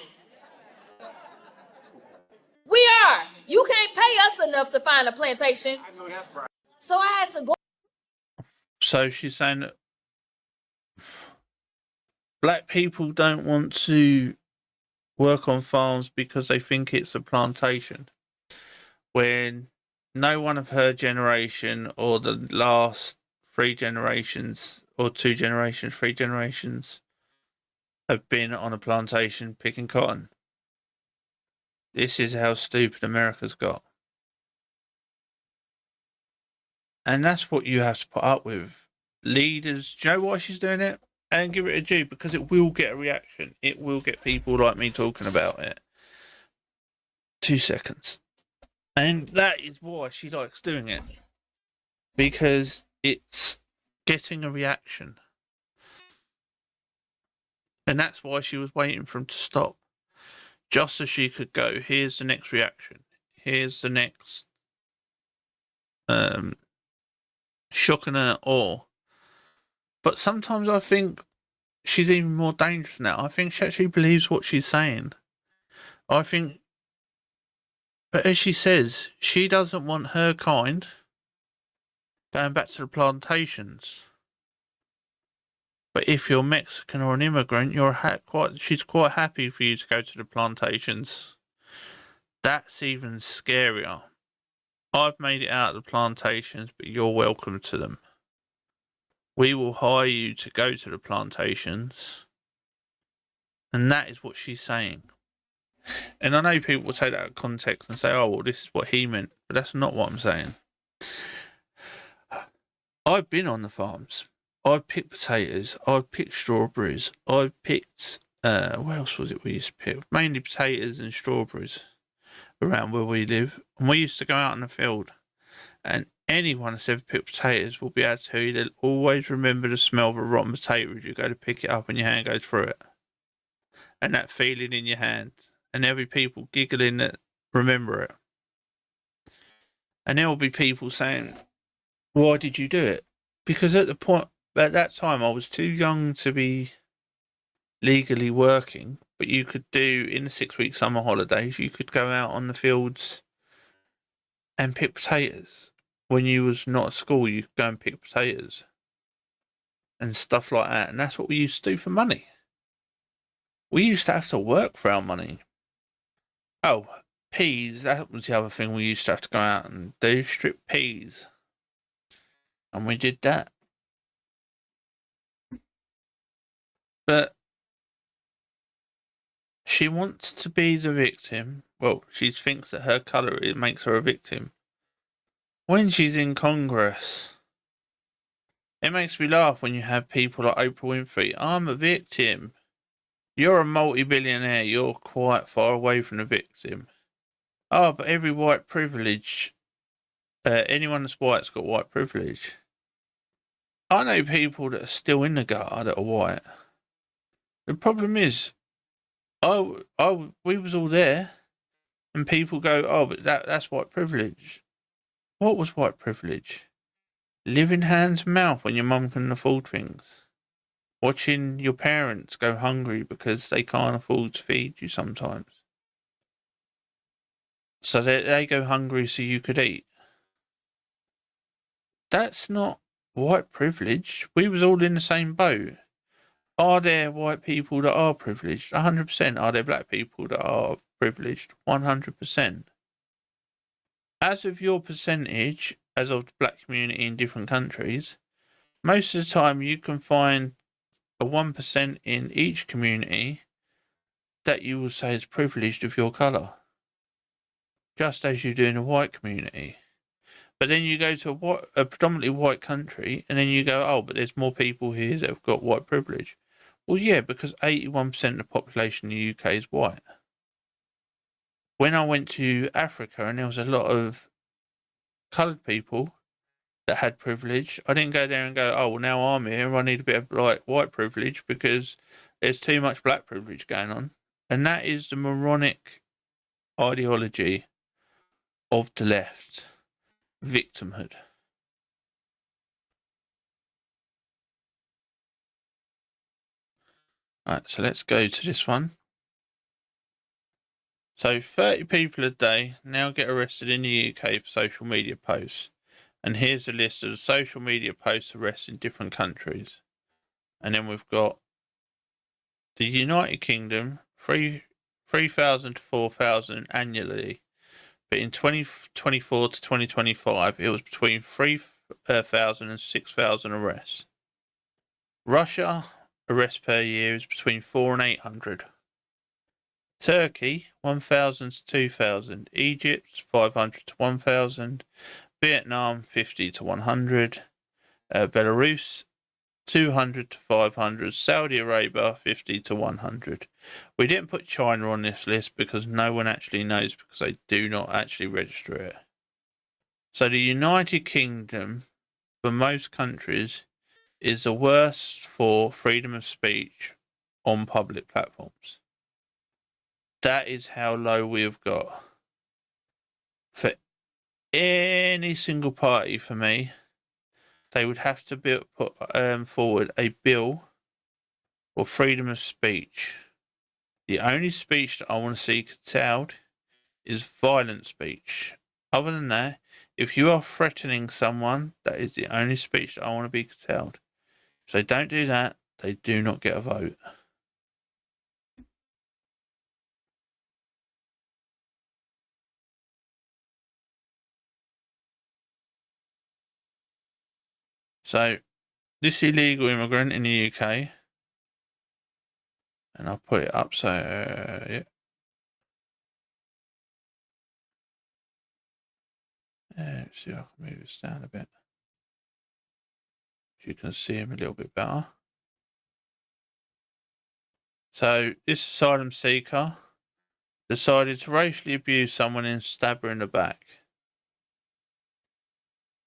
We are. You can't pay us enough to find a plantation. I know that's right. So I had to go. So she's saying that black people don't want to work on farms because they think it's a plantation, when no one of her generation or the last 3 generations or 2 generations, 3 generations have been on a plantation picking cotton. This is how stupid America's got. And that's what you have to put up with. Leaders, do you know why she's doing it? And give it a due, because it will get a reaction. It will get people like me talking about it. 2 seconds. And that is why she likes doing it. Because it's getting a reaction. And that's why she was waiting for him to stop. Just so she could go, here's the next reaction. Here's the next shock and awe. But sometimes I think she's even more dangerous now. I think she actually believes what she's saying. I think, but as she says, she doesn't want her kind going back to the plantations. But if you're Mexican or an immigrant, she's quite happy for you to go to the plantations. That's even scarier. I've made it out of the plantations, but you're welcome to them. We will hire you to go to the plantations. And that is what she's saying. And I know people will take that out of context and say, oh, well, this is what he meant. But that's not what I'm saying. I've been on the farms. I've picked potatoes. I've picked strawberries. I've picked, what else was it we used to pick? Mainly potatoes and strawberries around where we live. And we used to go out in the field. And anyone that's ever picked potatoes will be able to tell you they'll always remember the smell of a rotten potato as you go to pick it up and your hand goes through it. And that feeling in your hand. And there'll be people giggling that remember it. And there will be people saying, why did you do it? Because at that time I was too young to be legally working, but you could do, in the 6-week summer holidays, you could go out on the fields and pick potatoes. When you was not at school, you could go and pick potatoes and stuff like that. And that's what we used to do for money. We used to have to work for our money. Oh, peas, that was the other thing we used to have to go out and do, strip peas. And we did that. But she wants to be the victim. Well, she thinks that her colour, it makes her a victim. When she's in Congress, it makes me laugh when you have people like Oprah Winfrey. I'm a victim. You're a multi-billionaire. You're quite far away from the victim. Oh, but every white privilege, anyone that's white's got white privilege. I know people that are still in the gutter that are white. The problem is, we was all there, and people go, oh, but that's white privilege. What was white privilege? Living hand to mouth when your mum can afford things. Watching your parents go hungry because they can't afford to feed you sometimes. So they go hungry so you could eat. That's not white privilege. We was all in the same boat. Are there white people that are privileged? 100%. Are there black people that are privileged? 100%. As of your percentage, as of the black community in different countries, most of the time you can find a 1% in each community that you will say is privileged of your colour, just as you do in the white community. But then you go to a predominantly white country, and then you go, oh, but there's more people here that have got white privilege. Well, yeah, because 81% of the population in the UK is white. When I went to Africa and there was a lot of coloured people that had privilege, I didn't go there and go, oh, well, now I'm here, I need a bit of like white privilege because there's too much black privilege going on. And that is the moronic ideology of the left. Victimhood. Right, so let's go to this one. So 30 people a day now get arrested in the UK for social media posts. And here's a list of the social media posts arrests in different countries. And then we've got the United Kingdom, 3,000 to 4,000 annually. But in 2024 to 2025, it was between 3,000 and 6,000 arrests. Russia, arrests per year is between 400 and 800. Turkey, 1,000 to 2,000. Egypt, 500 to 1,000. Vietnam, 50 to 100. Belarus, 200 to 500. Saudi Arabia, 50 to 100. We didn't put China on this list because no one actually knows, because they do not actually register it. So the United Kingdom, for most countries, is the worst for freedom of speech on public platforms. That is how low we have got. For any single party, for me, they would have to put forward a bill for freedom of speech. The only speech that I want to see curtailed is violent speech. Other than that, if you are threatening someone, that is the only speech that I want to be curtailed. If they don't do that, they do not get a vote. So, this illegal immigrant in the UK, and I'll put it up so, yeah. Let's see if I can move this down a bit. So you can see him a little bit better. So, this asylum seeker decided to racially abuse someone and stab her in the back.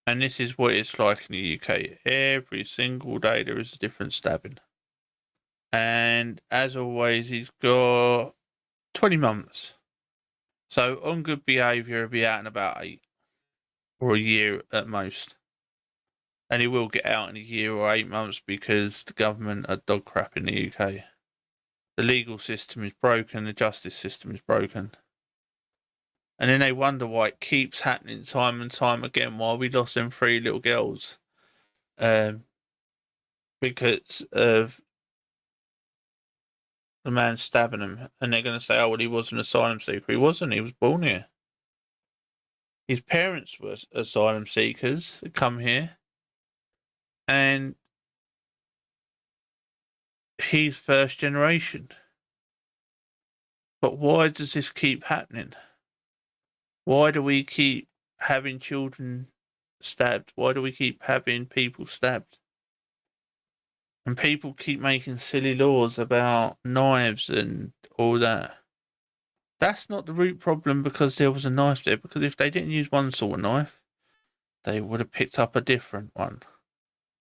And this is what it's like in the UK. Every single day there is a different stabbing. And as always, he's got 20 months. So on good behaviour, he'll be out in about 8 or a year at most. And he will get out in a year or 8 months because the government are dog crap in the UK. The legal system is broken, the justice system is broken. And then they wonder why it keeps happening time and time again, why we lost them 3 little girls. Because of the man stabbing them. And they're going to say, oh, well, he was an asylum seeker. He wasn't, he was born here. His parents were asylum seekers that come here. And he's first generation. But why does this keep happening? Why do we keep having children stabbed? Why do we keep having people stabbed? And people keep making silly laws about knives and all that. That's not the root problem because there was a knife there. Because if they didn't use one sort of knife, they would have picked up a different one.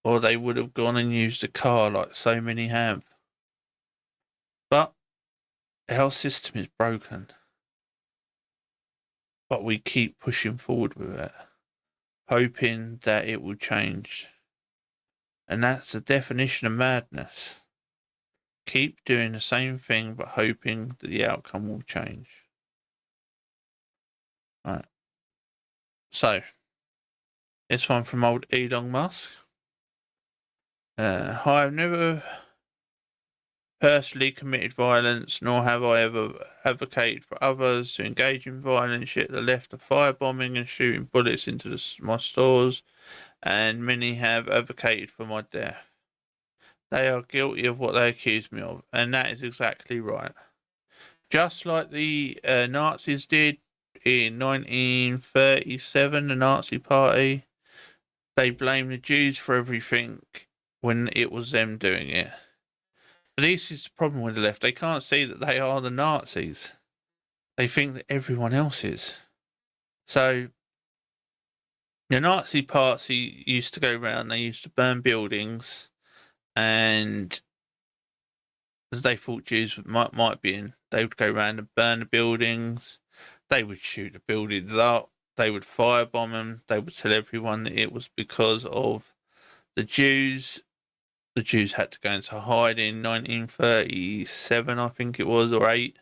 Or they would have gone and used a car like so many have. But our system is broken. But we keep pushing forward with it, hoping that it will change. And that's the definition of madness. Keep doing the same thing, but hoping that the outcome will change. Right. So, This one from old Elon Musk. Hi, I've never personally committed violence, nor have I ever advocated for others to engage in violence, yet the left are firebombing and shooting bullets into my stores, and many have advocated for my death. They are guilty of what they accuse me of, and that is exactly right. Just like the Nazis did in 1937, the Nazi Party, they blamed the Jews for everything when it was them doing it. But this is the problem with the left. They can't see that they are the Nazis. They think that everyone else is. So, the Nazi Party used to go around, they used to burn buildings, and as they thought Jews might be in, they would go around and burn the buildings, they would shoot the buildings up, they would firebomb them, they would tell everyone that it was because of the Jews. The Jews had to go into hiding in 1937, I think it was, or 8.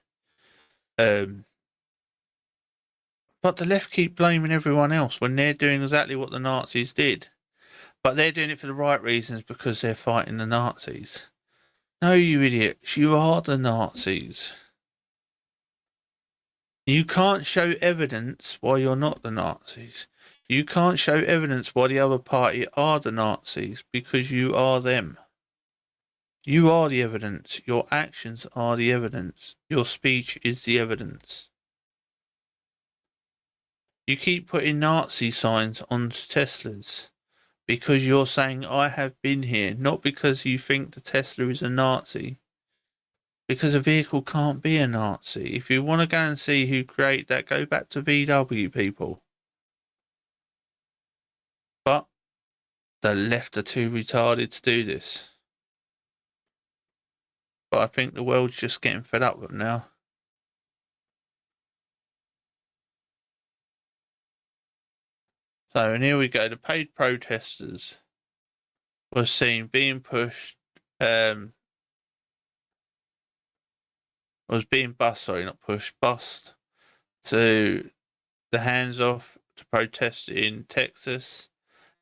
But the left keep blaming everyone else when they're doing exactly what the Nazis did. But they're doing it for the right reasons because they're fighting the Nazis. No, you idiots, you are the Nazis. You can't show evidence why you're not the Nazis. You can't show evidence why the other party are the Nazis because you are them. You are the evidence. Your actions are the evidence. Your speech is the evidence. You keep putting Nazi signs on Teslas because you're saying I have been here, not because you think the Tesla is a Nazi. Because a vehicle can't be a Nazi. If you want to go and see who created that, go back to VW, people. But the left are too retarded to do this. But I think the world's just getting fed up with them now. So, and here we go. The paid protesters were seen being pushed, was being bussed to the hands off to protest in Texas.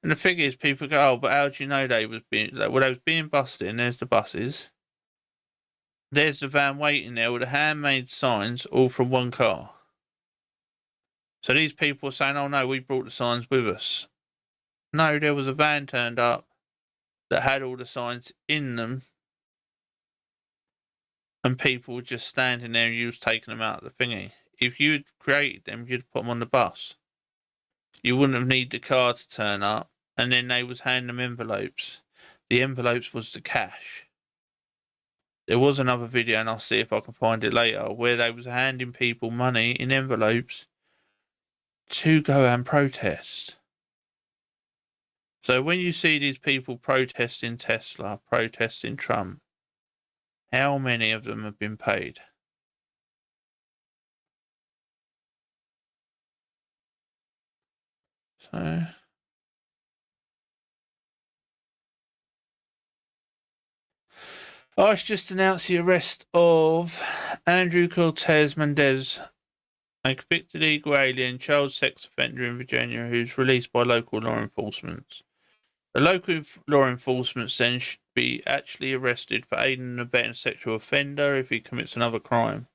And the thing is, people go, oh, but how do you know they was being bussed in? There's the buses. There's the van waiting there with the handmade signs, all from one car. So these people are saying, oh no, we brought the signs with us. No, there was a van turned up that had all the signs in them, and people were just standing there and you was taking them out of the thingy. If you'd created them, you'd put them on the bus. You wouldn't have needed the car to turn up, and then they was handing them envelopes. The envelopes was the cash. There was another video, and I'll see if I can find it later, where they was handing people money in envelopes to go and protest. So when you see these people protesting Tesla, protesting Trump, how many of them have been paid? So ICE just announced the arrest of Andrew Cortez Mendez, a convicted illegal alien child sex offender in Virginia who's released by local law enforcement. The local law enforcement then should be actually arrested for aiding and abetting a sexual offender if he commits another crime.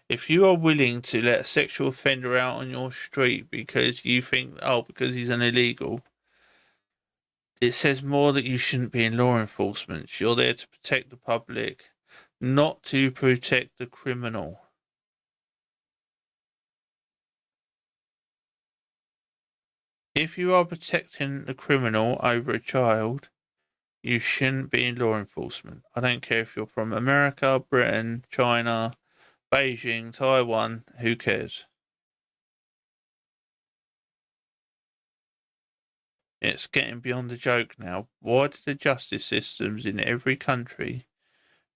If you are willing to let a sexual offender out on your street because you think, because he's an illegal, it says more that you shouldn't be in law enforcement. You're there to protect the public, not to protect the criminal. If you are protecting the criminal over a child, you shouldn't be in law enforcement. I don't care if you're from America, Britain, China, Beijing, Taiwan, who cares? It's getting beyond the joke now. Why do the justice systems in every country,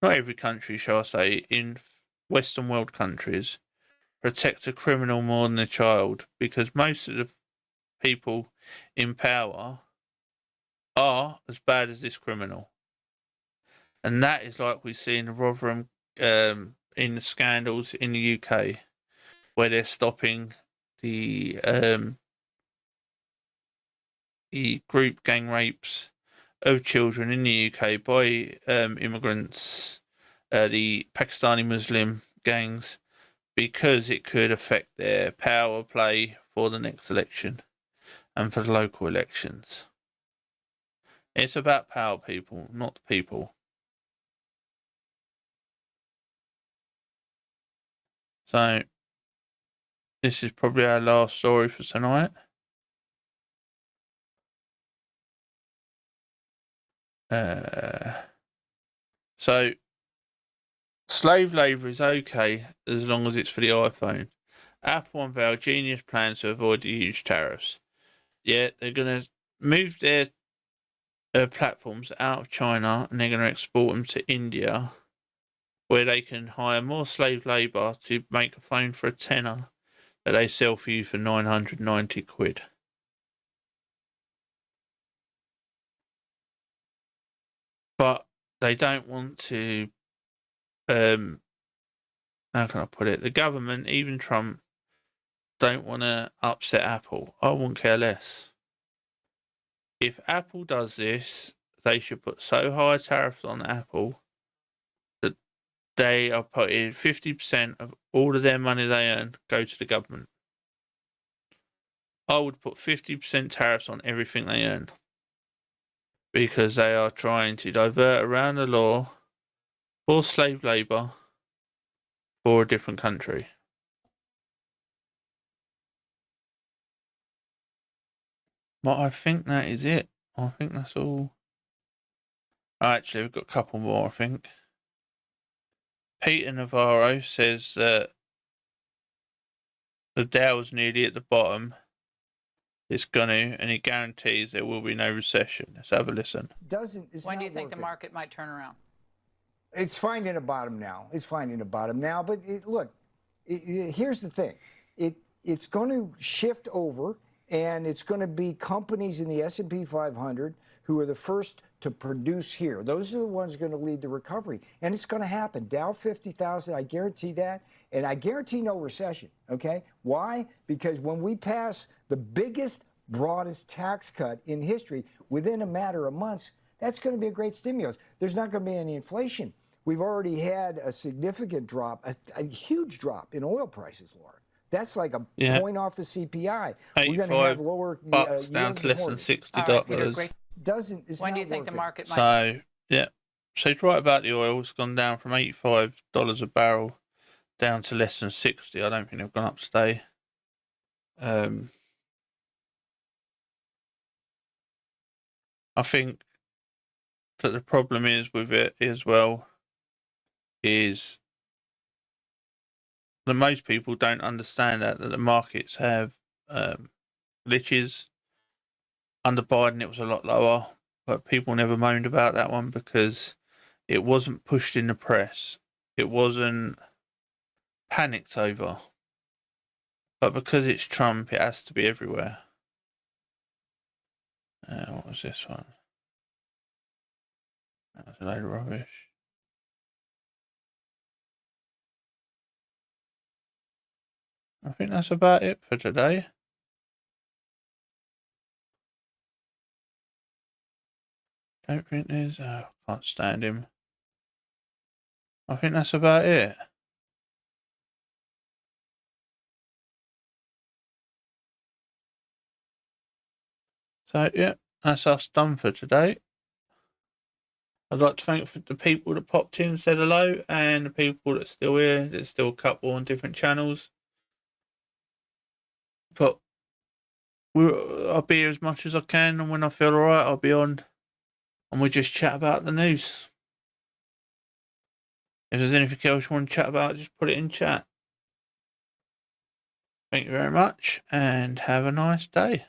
not every country, shall I say, in Western world countries, protect a criminal more than a child? Because most of the people in power are as bad as this criminal. And that is like we see in the Rotherham, in the scandals in the UK, where they're stopping the the group gang rapes of children in the UK by immigrants, the Pakistani Muslim gangs, because it could affect their power play for the next election and for the local elections. It's about power, people, not the people. So, this is probably our last story for tonight. So, slave labour is okay as long as it's for the iPhone. Apple unveiled genius plans to avoid the huge tariffs. Yeah, they're going to move their platforms out of China and they're going to export them to India, where they can hire more slave labour to make a phone for a tenner that they sell for you for 990 quid. But they don't want to, how can I put it? The government, even Trump, don't want to upset Apple. I wouldn't care less. If Apple does this, they should put so high tariffs on Apple that they are putting 50% of all of their money they earn go to the government. I would put 50% tariffs on everything they earn, because they are trying to divert around the law for slave labour for a different country. But I think that is it. I think that's all. Actually, we've got a couple more, I think. Peter Navarro says that the Dow's nearly at the bottom. It's going to, and he guarantees there will be no recession. Let's have a listen. When do you think the market might turn around? It's finding a bottom now. But look, here's the thing. It's going to shift over, and it's going to be companies in the S&P 500 who are the first to produce here. Those are the ones going to lead the recovery. And it's going to happen. Dow 50,000, I guarantee that. And I guarantee no recession, okay? Why? Because when we pass the biggest, broadest tax cut in history within a matter of months, that's going to be a great stimulus. There's not going to be any inflation. We've already had a significant drop, a huge drop in oil prices, Laura. That's like a point off the CPI. We're going to have lower bucks down to less than $60. When do you think the market might? So, yeah. So he's right about the oil. It's gone down from $85 a barrel down to less than 60. I don't think they've gone up today. I think that the problem is with it as well is that most people don't understand that the markets have glitches. Under Biden, it was a lot lower, but people never moaned about that one because it wasn't pushed in the press. It wasn't panicked over. But because it's Trump, it has to be everywhere. What was this one? That was a load of rubbish. I think that's about it for today. Don't think there's... can't stand him. I think that's about it. So, yeah, that's us done for today. I'd like to thank the people that popped in and said hello, and the people that are still here. There's still a couple on different channels. But I'll be here as much as I can, and when I feel alright, I'll be on. And we'll just chat about the news. If there's anything else you want to chat about, just put it in chat. Thank you very much, and have a nice day.